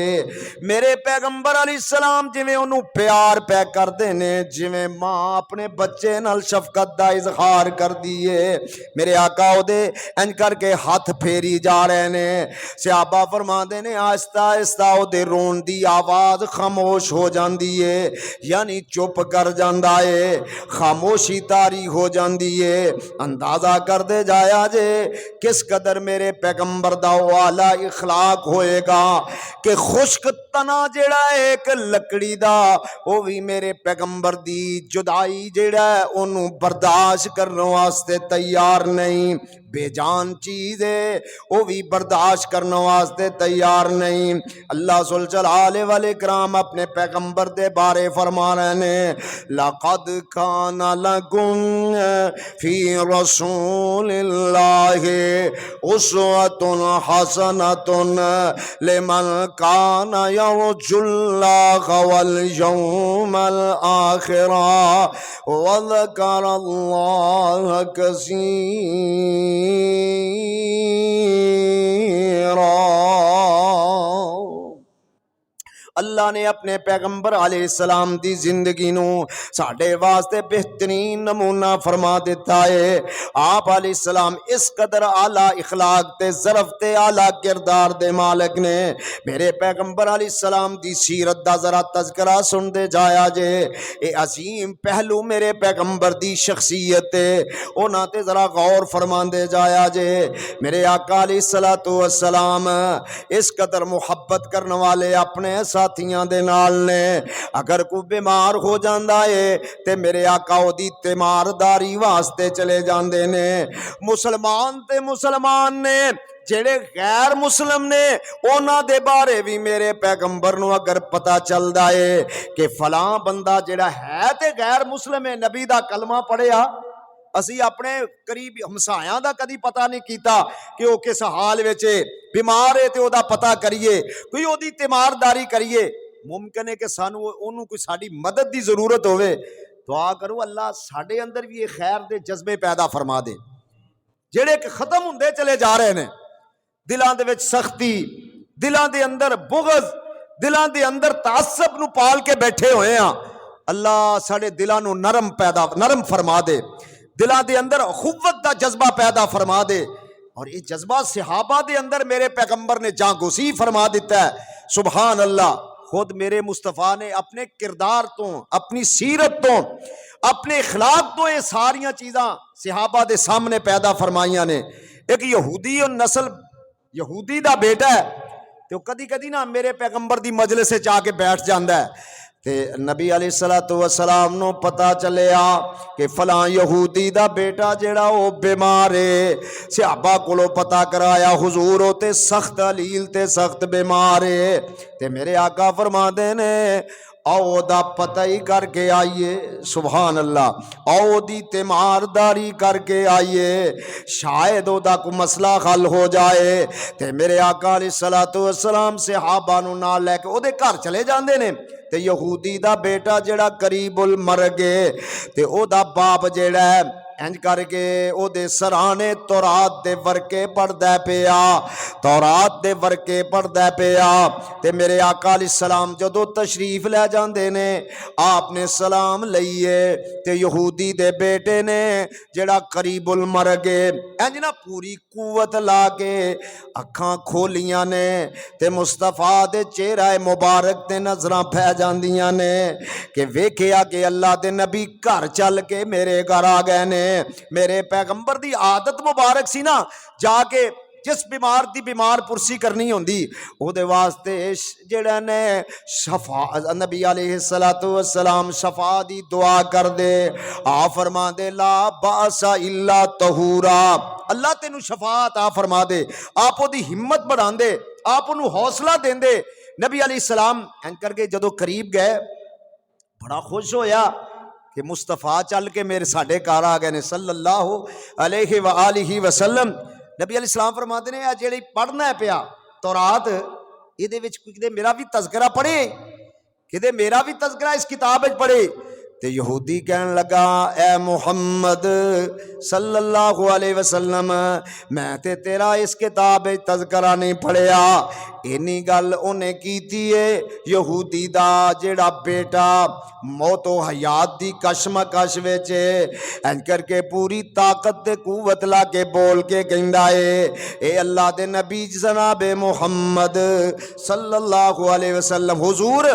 मेरे पैगंबर अलैहिस्सलाम जिवें ओनू प्यार पै करदे ने, जिवें मां अपने बच्चे नाल शफकत दा इजहार कर दी है, मेरे आका ओदे इंज करके हाथ फेरी जा रहे ने। सहाबा फरमांदे ने आहिस्ता आहिस्ता ओदे रोन दी आवाज खामोश हो जाती है, यानी चुप कर जाता है, खामोशी तारी हो जाती है। अंदाजा करते जाया जे किस कदर मेरे पैगंबर दा आला इखलाक होएगा कि खुश्क तना जेड़ा एक लकड़ी दा वो भी मेरे पैगंबर दी जुदाई जेड़ा ओनू बर्दाश्त करने वास्ते तैयार नहीं। बेजान चीज है वो भी बर्दाश्त करने वास्ते तैयार नहीं। अल्लाह सुल जलाले वाले कराम अपने पैगंबर दे बारे फरमा रहे ने, लक़द काना लकुम फी रसूलिल्लाहि उस्वतुन हसनतुन लिमन काना यरजुल्लाह वल यौमल आखिरा व ज़करल्लाह कसीरा। अल्लाह ने अपने पैगंबर अलैहिस्सलाम दी जिंदगी नू साडे वास्ते बेहतरीन नमूना फरमा दिता है। आप अलैहिस्सलाम इस कदर आला इखलाक ते ज़रफ ते आला किरदार दे मालिक ने। मेरे पैगंबर अलैहिस्सलाम दी सीरत दा जरा तज़किरा सुनते जाया जे। ए अजीम पहलू मेरे पैगंबर दी शख्सियत है, उन्हां ते जरा गौर फरमांदे जाया जे। मेरे आका अलैहिस्सलातु वस्सलाम इस कदर मुहब्बत करने वाले अपने साथियां दे नाल ने। अगर कोई बीमार हो जाता है ते मेरे आका ओदी तीमारदारी वास्ते चले जाते ने। मुसलमान ते मुसलमान ने जेड़े गैर मुस्लिम ने उन्हां दे बारे भी मेरे पैगंबर नू अगर पता चलता है कि फलां बंदा जेड़ा है ते गैर मुस्लिम है, नबी दा कलमा पढ़िया असी अपने करीब हमसायां दा कदी पता नहीं कीता कि वह किस हाल विच बीमार है तो वह पता करिए, कोई ओदी तीमारदारी करिए। मुमकिन है कि सानू ओनू कोई साडी मदद की जरूरत होवे, दुआ करो अल्लाह साडे अंदर भी ये खैर दे जज्बे पैदा फरमा दे जिहड़े कि खत्म हुंदे चले जा रहे हैं। दिलों दे विच सख्ती, दिलों दे अंदर बुग़ज़, दिलों दे अंदर तासब नूं पाल के बैठे हुए हैं। अल्लाह साडे दिलों नूं नरम फरमा दे, दिलों दे अंदर अखुवत दा जज्बा पैदा फरमा दे। और ये जज्बा सहाबा दे अंदर मेरे पैगंबर ने जागोसी फरमा दिता है। सुभान अल्लाह। खुद मेरे मुस्तफा ने अपने किरदार तो, अपनी सीरत तो, अपने इखलाक तो ये सारिया चीज़ां सहाबा दे सामने पैदा फरमाइया ने। एक यहूदी और नस्ल यहूदी दा बेटा है तो कदी कदी ना मेरे पैगंबर दी मजलिस च आके बैठ जाता है। ते नबी अलैहिस्सलातु वस्सलाम नूं पता चलिया कि फलां यहूदी दा बेटा जेड़ा वो बीमार है। सहाबा कोलों पता कराया, हुजूर वो ते सख्त अलील ते सख्त बीमार है। ते मेरे आका फरमाते ने आओ दा पता ही करके आइए। सुभान अल्लाह। आओ दी तीमारदारी करके आइए, शायद ओदा कोई मसला हल हो जाए। ते मेरे आका अलैहिस्सलातु वस्सलाम सहाबा नूं नाल लैके ओदे घर चले जांदे ने। ते यहूदी दा बेटा जेड़ा करीबुल मर गए ते ओदा बाप जेड़ा है इंज करके ओदे सराने तौरात दे वर्के पढ़दा पिया, तौरात दे वर्के पढ़दा पिया। ते मेरे आका अलैहिस्सलाम जदों तशरीफ लै जांदे ने, आपने सलाम लईए ते यहूदी दे बेटे ने जेड़ा करीबुल मर गए इंज ना पूरी कुवत ला के अखां खोलियां ने ते मुस्तफा दे चेहरा मुबारक ते नजरां पै जांदियां ने कि वेखिया कि अल्लाह दे नबी घर चल के मेरे घर आ गए ने। मेरे पैगंबर दी आदत मुबारक सी ना, जाके जिस बीमार दी बीमार पुरसी करनी होंदी ओदे वास्ते जेड़ा ने शफा नबी अलैहिस्सलातु वस्सलाम शफा दी दुआ कर दे। आ फरमा दे ला बासा इल्ला तहूरा, अल्लाह तेनू शफा अता फरमा दे। आप ओदी हिम्मत बढ़ा दे, आप ओनू हौसला देंदे। नबी अलैहिस्सलाम एंज करके जदों करीब गए बड़ा खुश होया कि मुस्तफा चल के मेरे साडे घर आ गए ने सल्लल्लाहु अलैहि व आलिहि वसल्लम। नबी अलैहिस्सलाम फरमाते ने जेड़ी पढ़ना है पिया तौरात, इहदे विच किते मेरा भी तज़किरा पढ़े, किते मेरा भी तज़किरा इस किताब विच पढ़े। ते यहूदी कहन लगा ए मुहम्मद सल्लल्लाहु अलैहि वसल्लम, मैं ते तेरा इस किताब विच तज़किरा नहीं पढ़िया। इन्नी गल उन्हें कीती है यहूदी दा जेड़ा बेटा मौतो हयात दी कशमकश विच इंज करके पूरी ताकत ते कुवत ला के बोल के कहंदा है ए अल्लाह दे नबी जनाब मुहम्मद सल्लल्लाहु अलैहि वसल्लम, हुजूर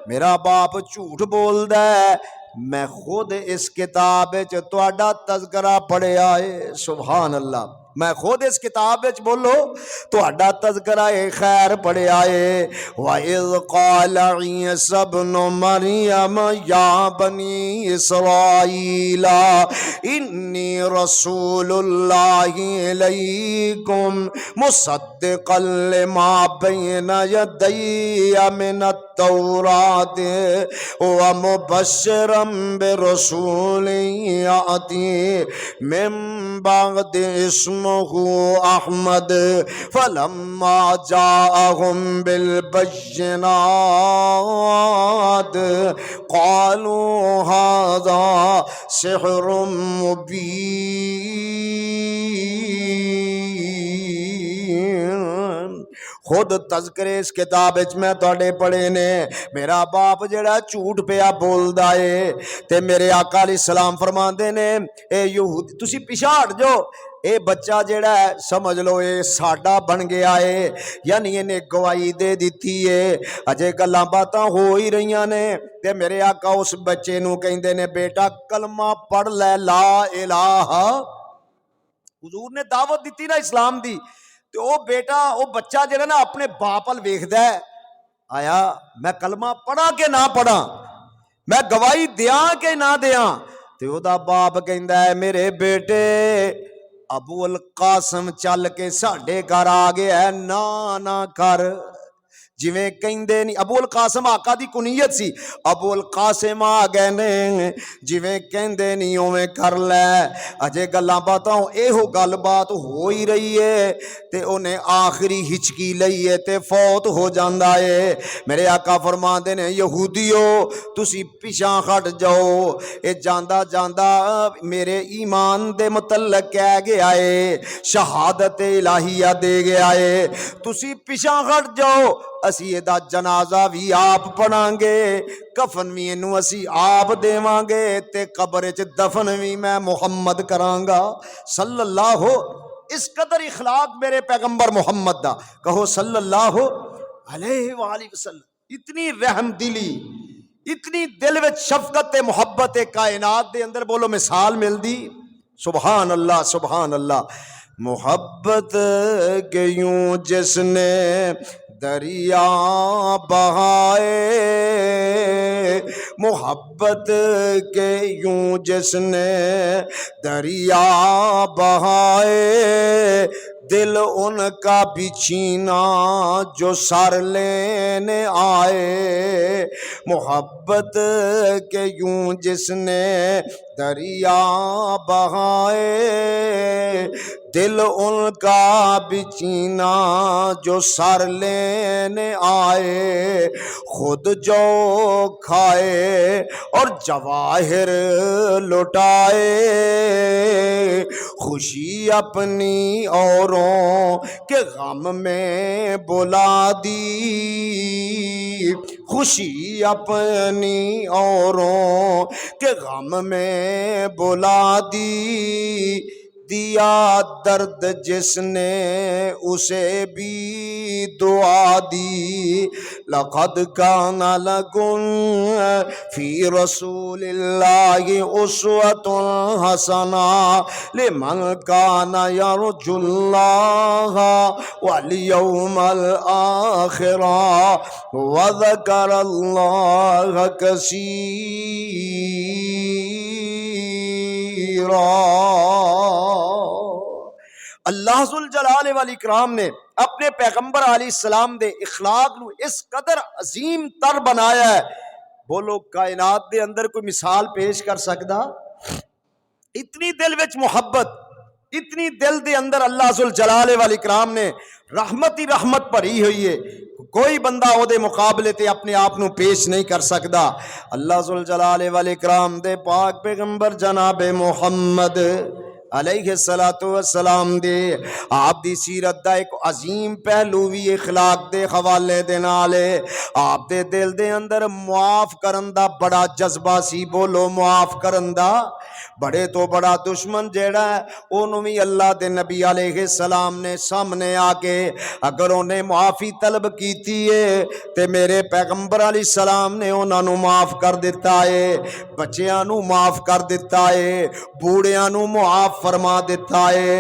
मेरा बाप झूठ बोलदा है, मैं खुद इस किताब विच तुहाडा तज़किरा पढ़िया है। सुभान अल्लाह। मैं खुद इस किताब विच बोलो तुहाडा तज़किरा ए खैर पढ़िया है। व इज़ क़ाल ईसा इब्नु मरियम या बनी इस्राईल इन्नी रसूलुल्लाहि इलैकुम मुसद्दिक़न लिमा बैना यदैया मिनत तौरात व मुबश्शिरन बिरसूलिन याती मिन बअदि इस्मुहु अहमद फलम्मा जाअहुम बिल बय्यिनात क़ालू हाज़ा सिहरुम मुबीन। खुद तज़किरे इस किताब विच मैं तुहाडे पढ़े ने। मेरा बाप जेड़ा झूठ पिया बोलदा है ते मेरे आका अलैहिस्सलाम फरमांदे ने ए यहूदी तुसी पिछा हट जाओ, ये बच्चा जेड़ा है समझ लो ये साडा बन गया है, यानी इन्हें गवाही दे दी है। अजे गल्लां बातां हो ही रही ने ते मेरे आका उस बच्चे नूं कहंदे ने बेटा कलमा पढ़ लै ला इलाहा। हुजूर ने दावत दी ना इस्लाम दी, तो वो बेटा वो बच्चा जेड़ा ना अपने बाप अल वेखदा है, आया मैं कलमा पढ़ा के ना पढ़ा, मैं गवाही दियां के ना दियां। तो ओदा बाप कहंदा है मेरे बेटे अबू अल कासम चल के साडे घर आ गया है, ना ना कर जिवें कहंदे नहीं, अबुल कासिम आका दी कुनीयत सी, अबुल कासिम आ गए ने, जिवें कहंदे नहीं उवें कर लै। अजे गल्लां बातां एहो गलबात हो ही रही है ते उन्हें आखिरी हिचकी लई है ते फौत हो जांदा है। मेरे आका फरमांदे ने यहूदियो तुसी पिछां हट जाओ, ये जांदा जांदा मेरे ईमान दे मुतल्लक कह गया है, शहादत इलाहिया दे गया है, तुसी पिछां हट जाओ, असी एदा जनाजा भी आप पढ़ांगे, कफन भी इनू असी आप देवांगे ते कब्र च दफन भी मैं मुहम्मद करांगा सल्लल्लाहु। इस कदर इखलाक मेरे पैगंबर मुहम्मद दा, कहो सल्लल्लाहु अलैहि वसल्लम। इतनी रहम दिली, इतनी दिल विच शफकत ते मुहब्बत ए कायनात दे अंदर बोलो मिसाल मिलदी। सुभान अल्लाह सुभान अल्लाह। मोहब्बत के यूं जिसने दरिया बहाए, मोहब्बत के यूं जिसने दरिया बहाए, दिल उनका बिछीना जो सर लेने आए। मोहब्बत के यूं जिसने दरिया बहाए, दिल उनका बिछीना जो सर लेने आए। खुद जो खाए और जवाहिर लुटाए, खुशी अपनी औरों के गम में बुला दी, खुशी अपनी औरों के गम में बुला दी। दिया दर्द जिसने उसे भी दुआ दी। लक़द काना लकुम फी रसूलिल्लाहि उस्वतुन हसना लिमन काना यरजुल्लाह वल यौमल आखिरा व ज़करल्लाह कसीरा। अल्लाह जुल जलाल वल इकराम ने अपने पैगंबर अलैहिस्सलाम दे इखलाक नू इस कदर अजीम तर बनाया है, बोलो कायनात दे अंदर कोई मिसाल पेश कर सकदा? इतनी दिल विच मुहब्बत, इतनी दिल दे अंदर अल्लाह जुल जलाल वल इकराम ने रहमत ही रहमत भरी हुई है, कोई बंदा ओदे मुकाबले ते अपने आप नू पेश नहीं कर सकदा। अल्लाह जुल जलाल वल इकराम दे पाक पैगंबर जनाबे मुहम्मद अलैहिस्सलातु वस्सलाम दे आप दी सीरत दा एक अजीम पहलू भी इखलाक दे हवाले दे नाल आप दे दिल दे अंदर मुआफ करन दा बड़ा जज्बा सी। बोलो मुआफ करन दा। बड़े तो बड़ा दुश्मन जेड़ा है ओनू भी अल्लाह दे नबी अलैहिस्सलाम ने सामने आके अगर उन्हें मुआफ़ी तलब कीती है ते मेरे पैगंबर अलैहिस्सलाम ने उन्होंने माफ़ कर दिता है, बच्चियां नू माफ़ कर दिता है, बूढ़ियां नू मुआफ़ फरमा दिता है,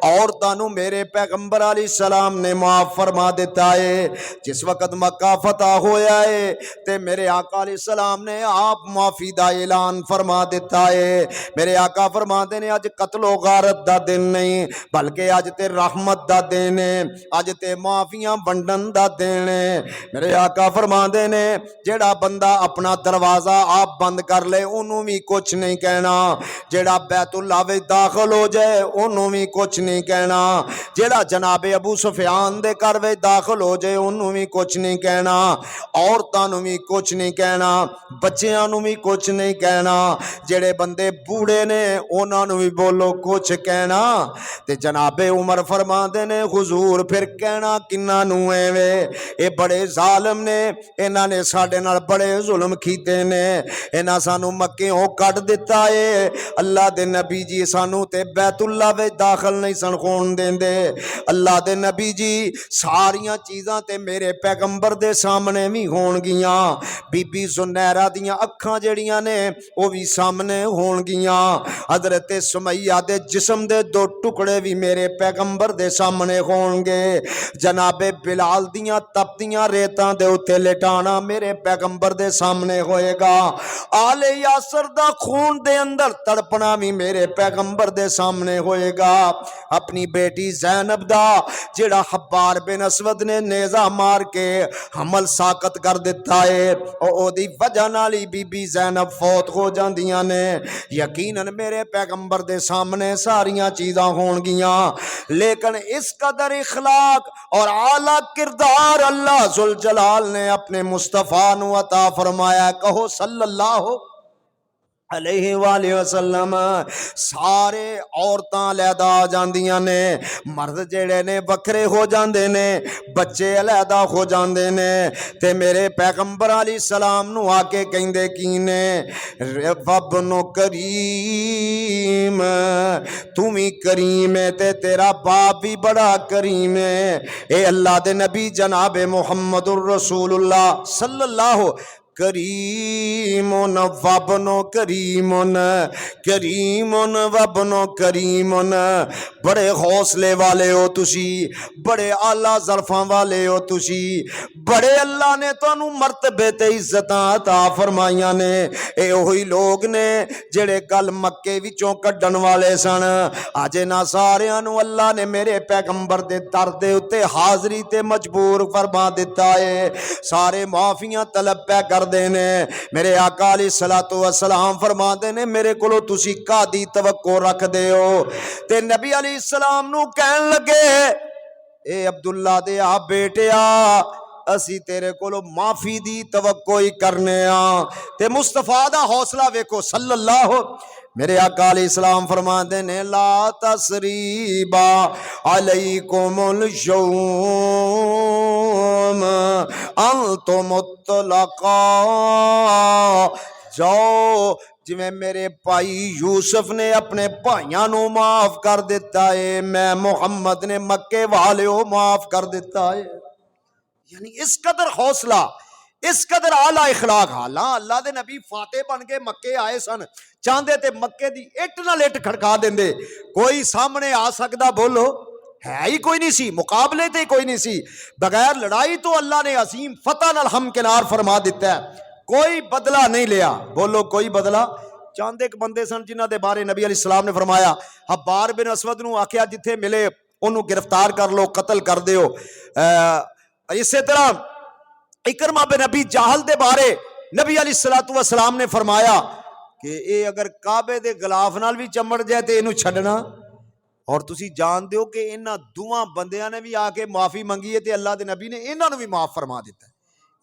औरतां नू मेरे पैगंबर अलैहिस्सलाम ने माफ़ फरमा दिता है। जिस वक्त मक्का फतह होया है ते मेरे आका अलैहिस्सलाम ने आप माफ़ी दा ऐलान फरमा दिता है। मेरे आका फरमाते ने अज कत्लो गारत दा दिन नहीं बल्कि अज ते रहमत दा दिन है, अज ते माफियां वंडन दा दिन है। मेरे आका फरमाते ने जेड़ा बंदा अपना दरवाजा आप बंद कर ले उन्होंने भी कुछ नहीं कहना, जेड़ा बैतुल्लाह विच दाखिल हो जाए उन्होंने भी कुछ नहीं कहना, जेड़ा जनाबे अबू सुफियान दे घर विच दाखिल हो जाए उन्होंने भी कुछ नहीं कहना, औरतां नूं भी कुछ नहीं कहना, बच्चियां नूं भी कुछ नहीं कहना, जेड़े बंदे बूढ़े ने उन्होंने भी बोलो कुछ कहना। ते जनाबे उमर फरमाते ने हुजूर फिर कहना किन्ना नूं वे, ये बड़े जालिम ने, इन्हां ने साडे नाल बड़े जुल्म कीते ने, इन्हां सानू मक्कियों कट दिता है, अल्लाह दे नबी जी सानू ते बैतुल्लाह विच दाखिल नहीं सन होण देंदे, अल्लाह दे नबी जी सारियां चीज़ां ते मेरे पैगंबर दे सामने भी होणगियां, बीबी सुनैरा दियां अखां जड़ियां ने वो भी सामने होणगियां, हजरत सुमैया दे जिस्म दे दो टुकड़े भी मेरे पैगंबर दे सामने होणगे, जनाबे बिलाल दियां तपदियां रेतां दे उत्ते लिटाना मेरे पैगंबर दे सामने होएगा, आले यासर दा खून दे अंदर तड़पना भी मेरे पैगंबर दे सामने होएगा। अपनी बेटी ज़ैनब दा जेड़ा हब्बार बिन असवद ने नेज़ा मार के हमल साकत कर दिता है, ओदी वजह नाल ही बीबी ज़ैनब फौत हो जांदियां ने। यकीनन मेरे पैगंबर दे सामने सारियां चीज़ां होणगियां, लेकिन इस कदर इखलाक और आला किरदार अल्लाह जुल जलाल ने अपने मुस्तफ़ा नू अता फरमाया। कहो सल्लल्लाहु अलैहि वसल्लम। सारे औरतां अलहदा आ जांदियां ने, मर्द जेड़े ने बखरे हो जांदे ने, बच्चे अलहदा हो जांदे ने। ते मेरे पैगंबर अलैहि सलाम नू आके कहंदे की ने, रब्बनो करीम, तू भी करीम है ते तेरा बाप भी बड़ा करीम है। ए अल्लाह दे नबी जनाबे मुहम्मदुर रसूलुल्लाह सल्लल्लाहु करीमुन वबनो करीमुन, करीमुन वबनो करीमुन। बड़े हौसले वाले हो तुसी, बड़े आला ज़रफ़ां वाले हो तुसी, बड़े अल्लाह ने तुहानू मर्तबे ते इज्जतां अता फरमाइयां ने। ए ओही लोग ने जेड़े कल मक्के विचों कड्डण वाले सन। अज इन्हां सारियां नू अल्लाह ने मेरे पैगंबर दे दर दे उत्ते हाज़री ते मजबूर फरमा दिता है। सारे माफियां तलब पै कर देने। मेरे आका अलैहिस्सलातु वस्सलाम फरमाते ने, मेरे कोलो तुसी कादी तवक्को रख दे हो। ते नबी अलैहिस्सलाम नू कहन लगे, ए अब्दुल्ला दे आ बेटिया, असी तेरे कोलो माफी दी तवक्को ही करने आ। ते मुस्तफा दा हौसला वेखो सल्लल्लाहु। मेरे आका अलैहिस्सलाम फरमाते ने, ला तसरीबा अलैकुमुल यौम अंतुम मुतलका। जाओ, जिवें मेरे भाई यूसुफ ने अपने भाइयों नू माफ कर दिता है, मैं मुहम्मद ने मक्के वाले माफ कर दिता है। यानी इस कदर हौसला, इस कदर आला इखलाक। हालां अल्लाह दे नबी फाते बन के मक्के आए सन, चाहते थे मक्के दी इट नाल इट खड़का देंदे। कोई सामने आ सकदा, बोलो है ही कोई नहीं सी, मुकाबले ते कोई नहीं सी। बगैर लड़ाई तो अल्लाह ने असीम फतह नाल हमकिनार फरमा दिता है। कोई बदला नहीं लिया, बोलो कोई बदला। चांदे एक बंदे सन जिन्हां दे बारे नबी अलैहिस्सलाम ने फरमाया, हब्बार बिन असवद नू आख्या जिथे मिले उन्होंने गिरफ्तार कर लो, कतल कर दिओ। इस तरह इकरमा बिन अबी जाहल दे बारे नबी अलैहिस्सलातु वस्सलाम ने फरमाया कि ये अगर काबे दे गलाफ नाल भी चमड़ जाए तो इनू छड़ना। और तुसी जानते हो कि इन्हां दुआं बंदियां ने भी आके माफी मंगी है ते अल्लाह दे नबी ने इन्हां नू भी माफ फरमा दिता।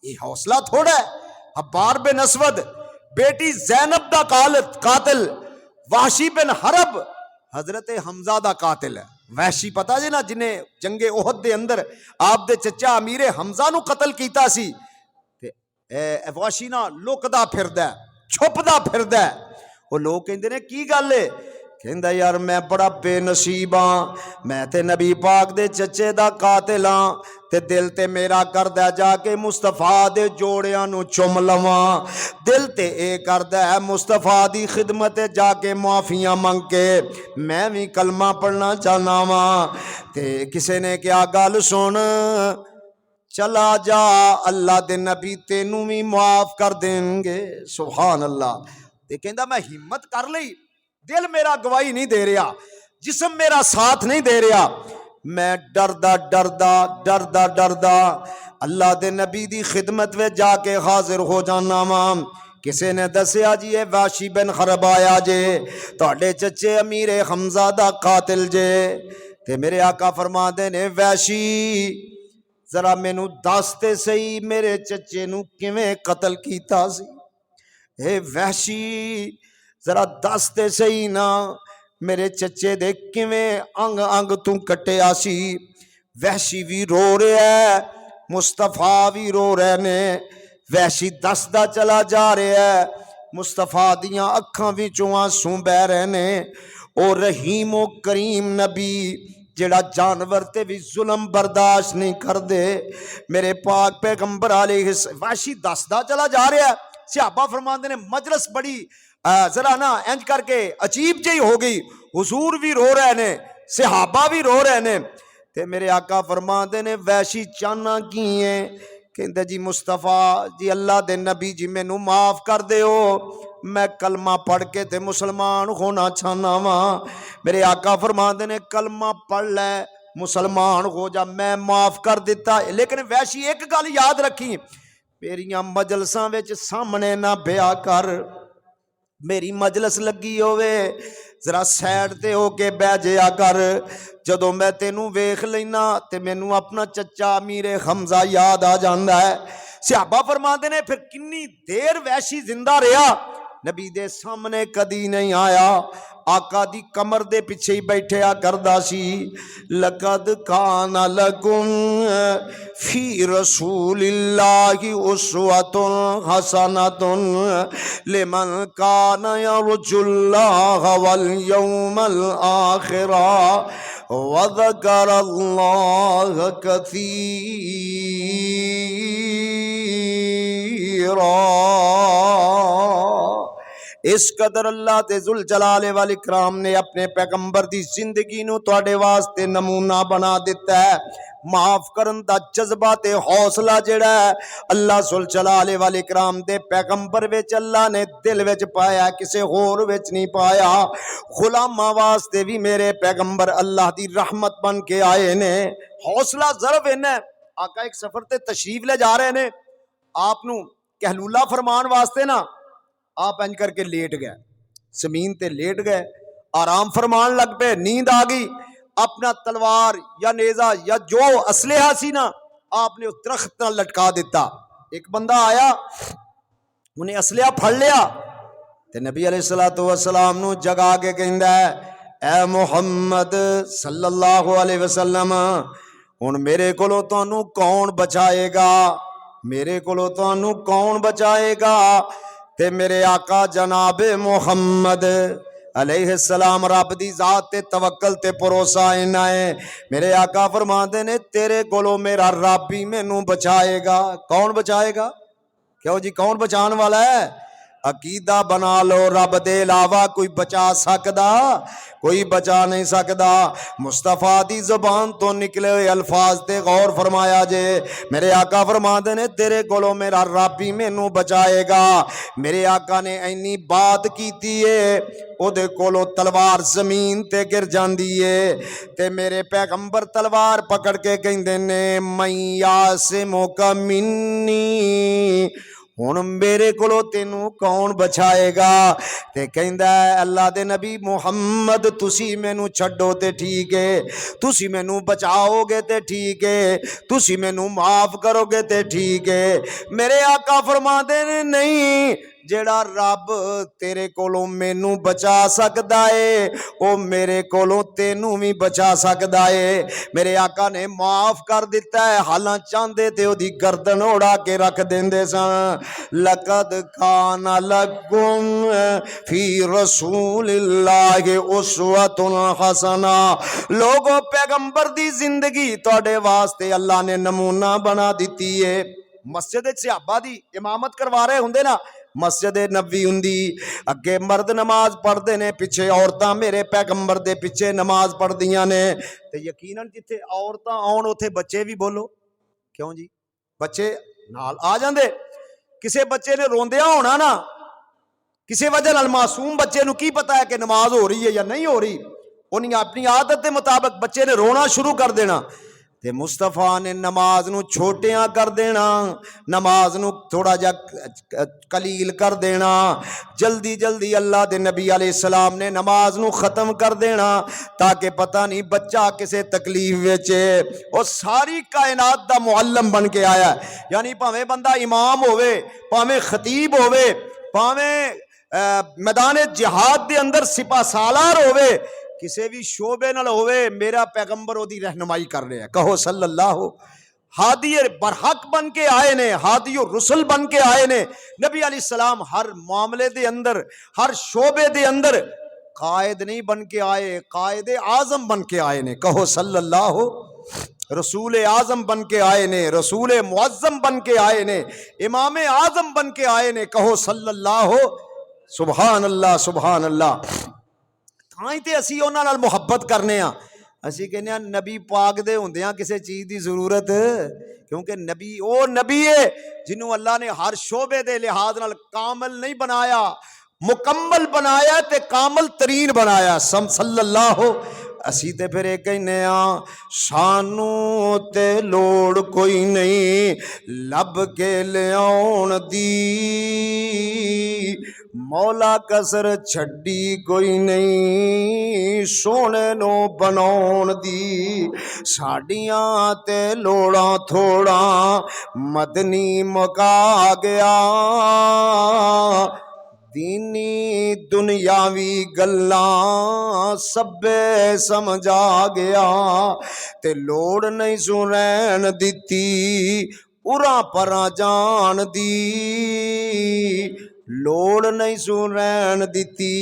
ये हौसला थोड़ा है। हब्बार बिन असवद बेटी ज़ैनब दा कातिल, वाशी बिन हरब हजरत हमजा दा कातिल है। वैशी पता जे ना, जिन्हें जंगे ओहद दे अंदर आप दे चचा अमीरे हमजा नू कतल कीता सी। ते वाशी ना लुकदा फिरदा, छुपदा फिरदा। वो लोग कहंदे ने की गल है? कहंदा यार मैं बड़ा बेनसीब हाँ, मैं ते नबी पाक दे चचे दा कातिल हाँ, ते दिल ते मेरा करदा जाके मुस्तफा दे जोड़ियां नू चुम लवां। दिल ते ए करदा है मुस्तफा दी खिदमत जाके माफियां मंग के मैं भी कलमा पढ़ना चाहना वा। ते किसे ने क्या गल सुन, चला जा अल्लाह दे नबी तेनू भी माफ कर देंगे। सुभान अल्लाह। ते कहंदा मैं हिम्मत कर लई, दिल मेरा गवाही नहीं दे रहा, जिस्म मेरा साथ नहीं दे रहा। मैं डरदा डरदा डरदा डरदा अल्लाह दे नबी दी खिदमत में जाके हाजिर हो जाना वा। किसी ने दसिया जी ये वाशी बिन हरब आया जे, तुहाडे चचे अमीरे हमजा दा कातिल जे। ते मेरे आका फरमाते ने, वैशी जरा मैनू दस ते सही मेरे चचे नू किवें कतल कीता सी। हे वैशी जरा दस ते सही ना, मेरे चचे दे किवें अंग अंग तू कटिया सी। वैशी भी रो रहा है, मुस्तफा भी रो रहे ने। वैशी दसदा चला जा रहा है, मुस्तफा दियां अखां विचों आंसू बह रहे ने। और रहीम ओ करीम नबी जेड़ा जानवर ते भी जुल्म बर्दाश्त नहीं करदे, मेरे पाक पैगंबर अलैहि वैशी दसदा चला जा रहा है। सहाबा फरमाते ने मजलिस बड़ी जरा ना इंज करके अजीब जी हो गई। हुजूर भी रो रहे ने, सहाबा भी रो रहे ने। ते मेरे आका फरमाते ने, वैशी चाहना की है? कहते जी मुस्तफा जी अल्लाह दे नबी जी मैनू माफ कर दो, मैं कलमा पढ़ के ते मुसलमान होना चाहना वा। मेरे आका फरमाते ने कलमा पढ़ लै मुसलमान हो जा, मैं माफ कर दिता। लेकिन वैसी एक गल याद रखी, मेरिया मजलसां विच सामने ना ब्याह कर। मेरी मजलस लगी होवे जरा सैड ते होके बह जाया कर। जदों मैं तेनू वेख लेना ते मैनू अपना चचा मीरे हमजा याद आ जाता है। सहाबा फरमाते ने फिर किन्नी देर वैशी जिंदा रहा, नबी दे सामने कदी नहीं आया, आका दी कमर दे पिछे ही बैठया करदा सी। लकद काना लकुम फी रसूलिल्लाहि उस्वतुन हसनतुन लिमन काना यरजुल्लाह वल यौमल आखिरा व ज़करल्लाह कसीरा। इस कदर अल्लाह ते जुल जलाले वाल इकराम ने अपने पैगंबर दी जिंदगी नू तुहाडे वास्ते नमूना बना दिता है। माफ करन दा जज्बा ते हौसला जिहड़ा है अल्लाह जुल जलाले वाल इकराम दे पैगंबर विच अल्लाह ने दिल विच पाया, किसे होर विच नहीं पाया। गुलामां वास्ते भी मेरे पैगंबर अल्लाह दी रहमत बन के आए ने। हौसला ज़रब इन्ना, आका एक सफर ते तशरीफ ले जा रहे ने, आप नू कहलूला फरमान वास्ते ना आप इंज करके लेट गए, जमीन ते लेट गए, आराम फरमान लग पे, नींद आ गई। अपना तलवार या नेजा या जो असलेहा सी ना आपने उस दरख्त नाल लटका दिता। एक बंदा आया, उन्हें असलिया फड़ लिया ते नबी अलैहिस्सलातु वस्सलाम नू जगा के कहंदा है, ए मुहम्मद सल्लल्लाहु अलैहि वसल्लम, हुण मेरे कोलों तुहानू कौन बचाएगा, मेरे कोलों तुहानू कौन बचाएगा। ते मेरे आका जनाब मुहम्मद अलैहिस्सलाम रब दी जात ते तवक्कल ते भरोसा इन्ना है। मेरे आका फरमाते ने तेरे कोलों मेरा रब ही मैनू बचाएगा। कौन बचाएगा? क्यों जी, कौन बचाने वाला है? अकीदा बना लो, रब दे इलावा कोई बचा सकदा? कोई बचा नहीं सकदा। मुस्तफा दी जुबान तो निकले हुए अल्फाज ते गौर फरमाया जे। मेरे आका फरमाते ने तेरे कोलों मेरा रब ही मैनू बचाएगा। मेरे आका ने इन्नी बात कीती है, ओदे कोलों तलवार जमीन ते गिर जांदी है ते मेरे पैगंबर तलवार पकड़ के कहंदे ने मैया से मौका मिन्नी, हुण मेरे कोलों तेनू कौन बचाएगा। ते कहंदा अल्लाह दे नबी मुहम्मद तुसी मैनू छड्डो ते ठीक है, तुसी मैनू बचाओगे ते ठीक है, तुसी मैनू माफ करोगे ते ठीक है। मेरे आका फरमाते ने नहीं, जेड़ा रब तेरे कोलों मैनू बचा सकदा है वो मेरे कोलों तेनू भी बचा सकदा है। मेरे आका ने माफ कर दिता है, हालां चाहते थे ओदी गर्दन उड़ा के रख देंदे सन। लकद काना लकुम फी रसूलिल्लाहि उस्वतुन हसना। लोगों, पैगंबर दी जिंदगी तुहाडे वास्ते अल्लाह ने नमूना बना दिती है। मस्जिद सहाबा दी इमामत करवा रहे हुंदे ना, मस्जिद नबी हुंदी, अगे मर्द नमाज पढ़ते ने, पिछे औरतां मेरे पैगंबर दे पिछे नमाज पढ़दियां ने। ते यकीनन जिथे औरतां आउण उथे बच्चे भी बोलो। क्यों जी, बच्चे नाल आ जांदे। किसी बच्चे ने रोंदिया होना ना, किसी वजह नाल मासूम बच्चे नू की पता है कि नमाज हो रही है या नहीं हो रही, उन्हें अपनी आदत के मुताबिक बच्चे ने रोना शुरू कर देना। ते मुस्तफा ने नमाज नू छोटिया कर देना, नमाज नू थोड़ा जा कलील कर देना। जल्दी जल्दी अल्लाह दे नबी अलैहिस्सलाम ने नमाज नू खत्म कर देना ताकि पता नहीं बच्चा किसे तकलीफ विच और सारी कायनात दा मुअल्लम बन के आया। यानी भावें बंदा इमाम होवे, भावें खतीब होवे, भावें मैदान जिहाद दे अंदर सिपा सालार होवे, किसी भी शोबे नाल होवे, मेरा पैगंबर ओदी रहनुमाई कर रहा है। कहो सल्लल्लाहु। हादी बरहक बन के आए ने, हादी रुसल बन के आए ने। नबी अलैहिस्सलाम हर मामले दे अंदर, हर शोबे दे अंदर कायद नहीं बन के आए, कायदे आजम बन के आए ने। कहो सल्लल्लाहु। रसूल आजम बन के आए ने, रसूल मुअज्जम बन के आए ने, इमाम आजम बन के आए ने। कहो सल्लल्लाहु। सुभान अल्लाह, सुभान अल्लाह। तो असी उन्हां नाल मुहब्बत करने, असी कहने नबी पाक दे हुंदियां किसी चीज़ की जरूरत, क्योंकि नबी वो नबी है जिन्हों अल्लाह ने हर शोबे के लिहाज नाल कामल नहीं बनाया, मुकम्मल बनाया ते कामल तरीन बनाया सल्लल्लाहु। असी ते फिर एक कहने आ सानू ते लोड़ कोई नहीं लब के लियाउण दी, मौला कसर छड्डी कोई नहीं सोने नो बनाउण दी। साडियां ते लोड़ां थोड़ा मदनी मुका गया, दीनी दुनियावी गल्लां सब्बे समझा गया, ते लोड़ नहीं सुनैन दिती उरा परा जान दी, लोड़ नहीं सुनैन दिती।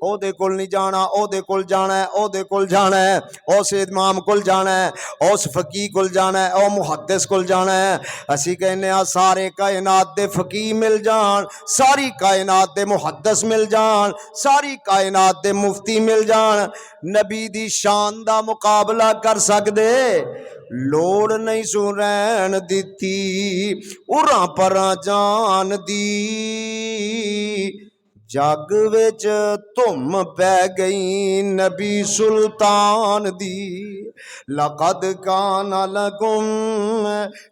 ओदे कोल नहीं जाना, ओदे कोल जाना है, ओदे कोल जाना है, उस इमाम कोल जाना है, उस फकीह कोल जाना है, ओ मुहद्दिस कोल जाना है। असी कहने आ सारे कायनात दे फकीह मिल जान, सारी कायनात दे मुहद्दिस मिल जान, सारी कायनात दे मुफ्ती मिल जान, नबी दी शान दा मुकाबला कर सकदे लोड़ नहीं सुनैन दिती उरा परा जान दी। जग विच धुम पै गई नबी सुल्तान दी, लक़द कान लकुम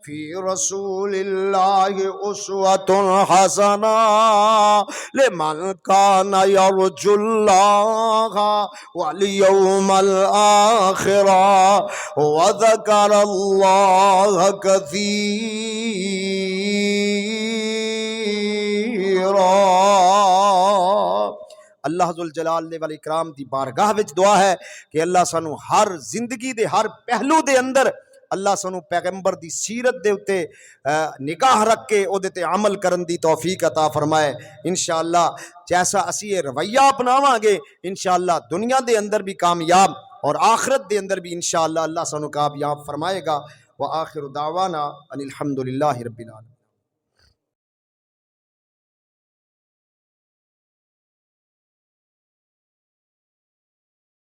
फी रसूलिल्लाहि उस्वतुन हसना लिमन कान यरजुल्लाह वल यौमल आखिरा व ज़करल्लाह कसीरा। अल्लाह जुल जलाल वल इकराम दी बारगाह विच दुआ है कि अल्लाह सानू हर जिंदगी दे हर पहलू दे अंदर अल्लाह सानू पैगंबर दी सीरत दे उत्ते निगाह रख के ओदे ते अमल करन दी तौफीक अता फरमाए। इंशाअल्लाह जैसा असी ये रवैया अपनावांगे इंशाअल्लाह दुनिया दे अंदर भी कामयाब और आखिरत दे अंदर भी इंशाअल्लाह अल्लाह सानू कामयाब फरमाएगा। व आखिर दावाना अनिल हम्दुलिल्लाहि रब्बिल आलमीन।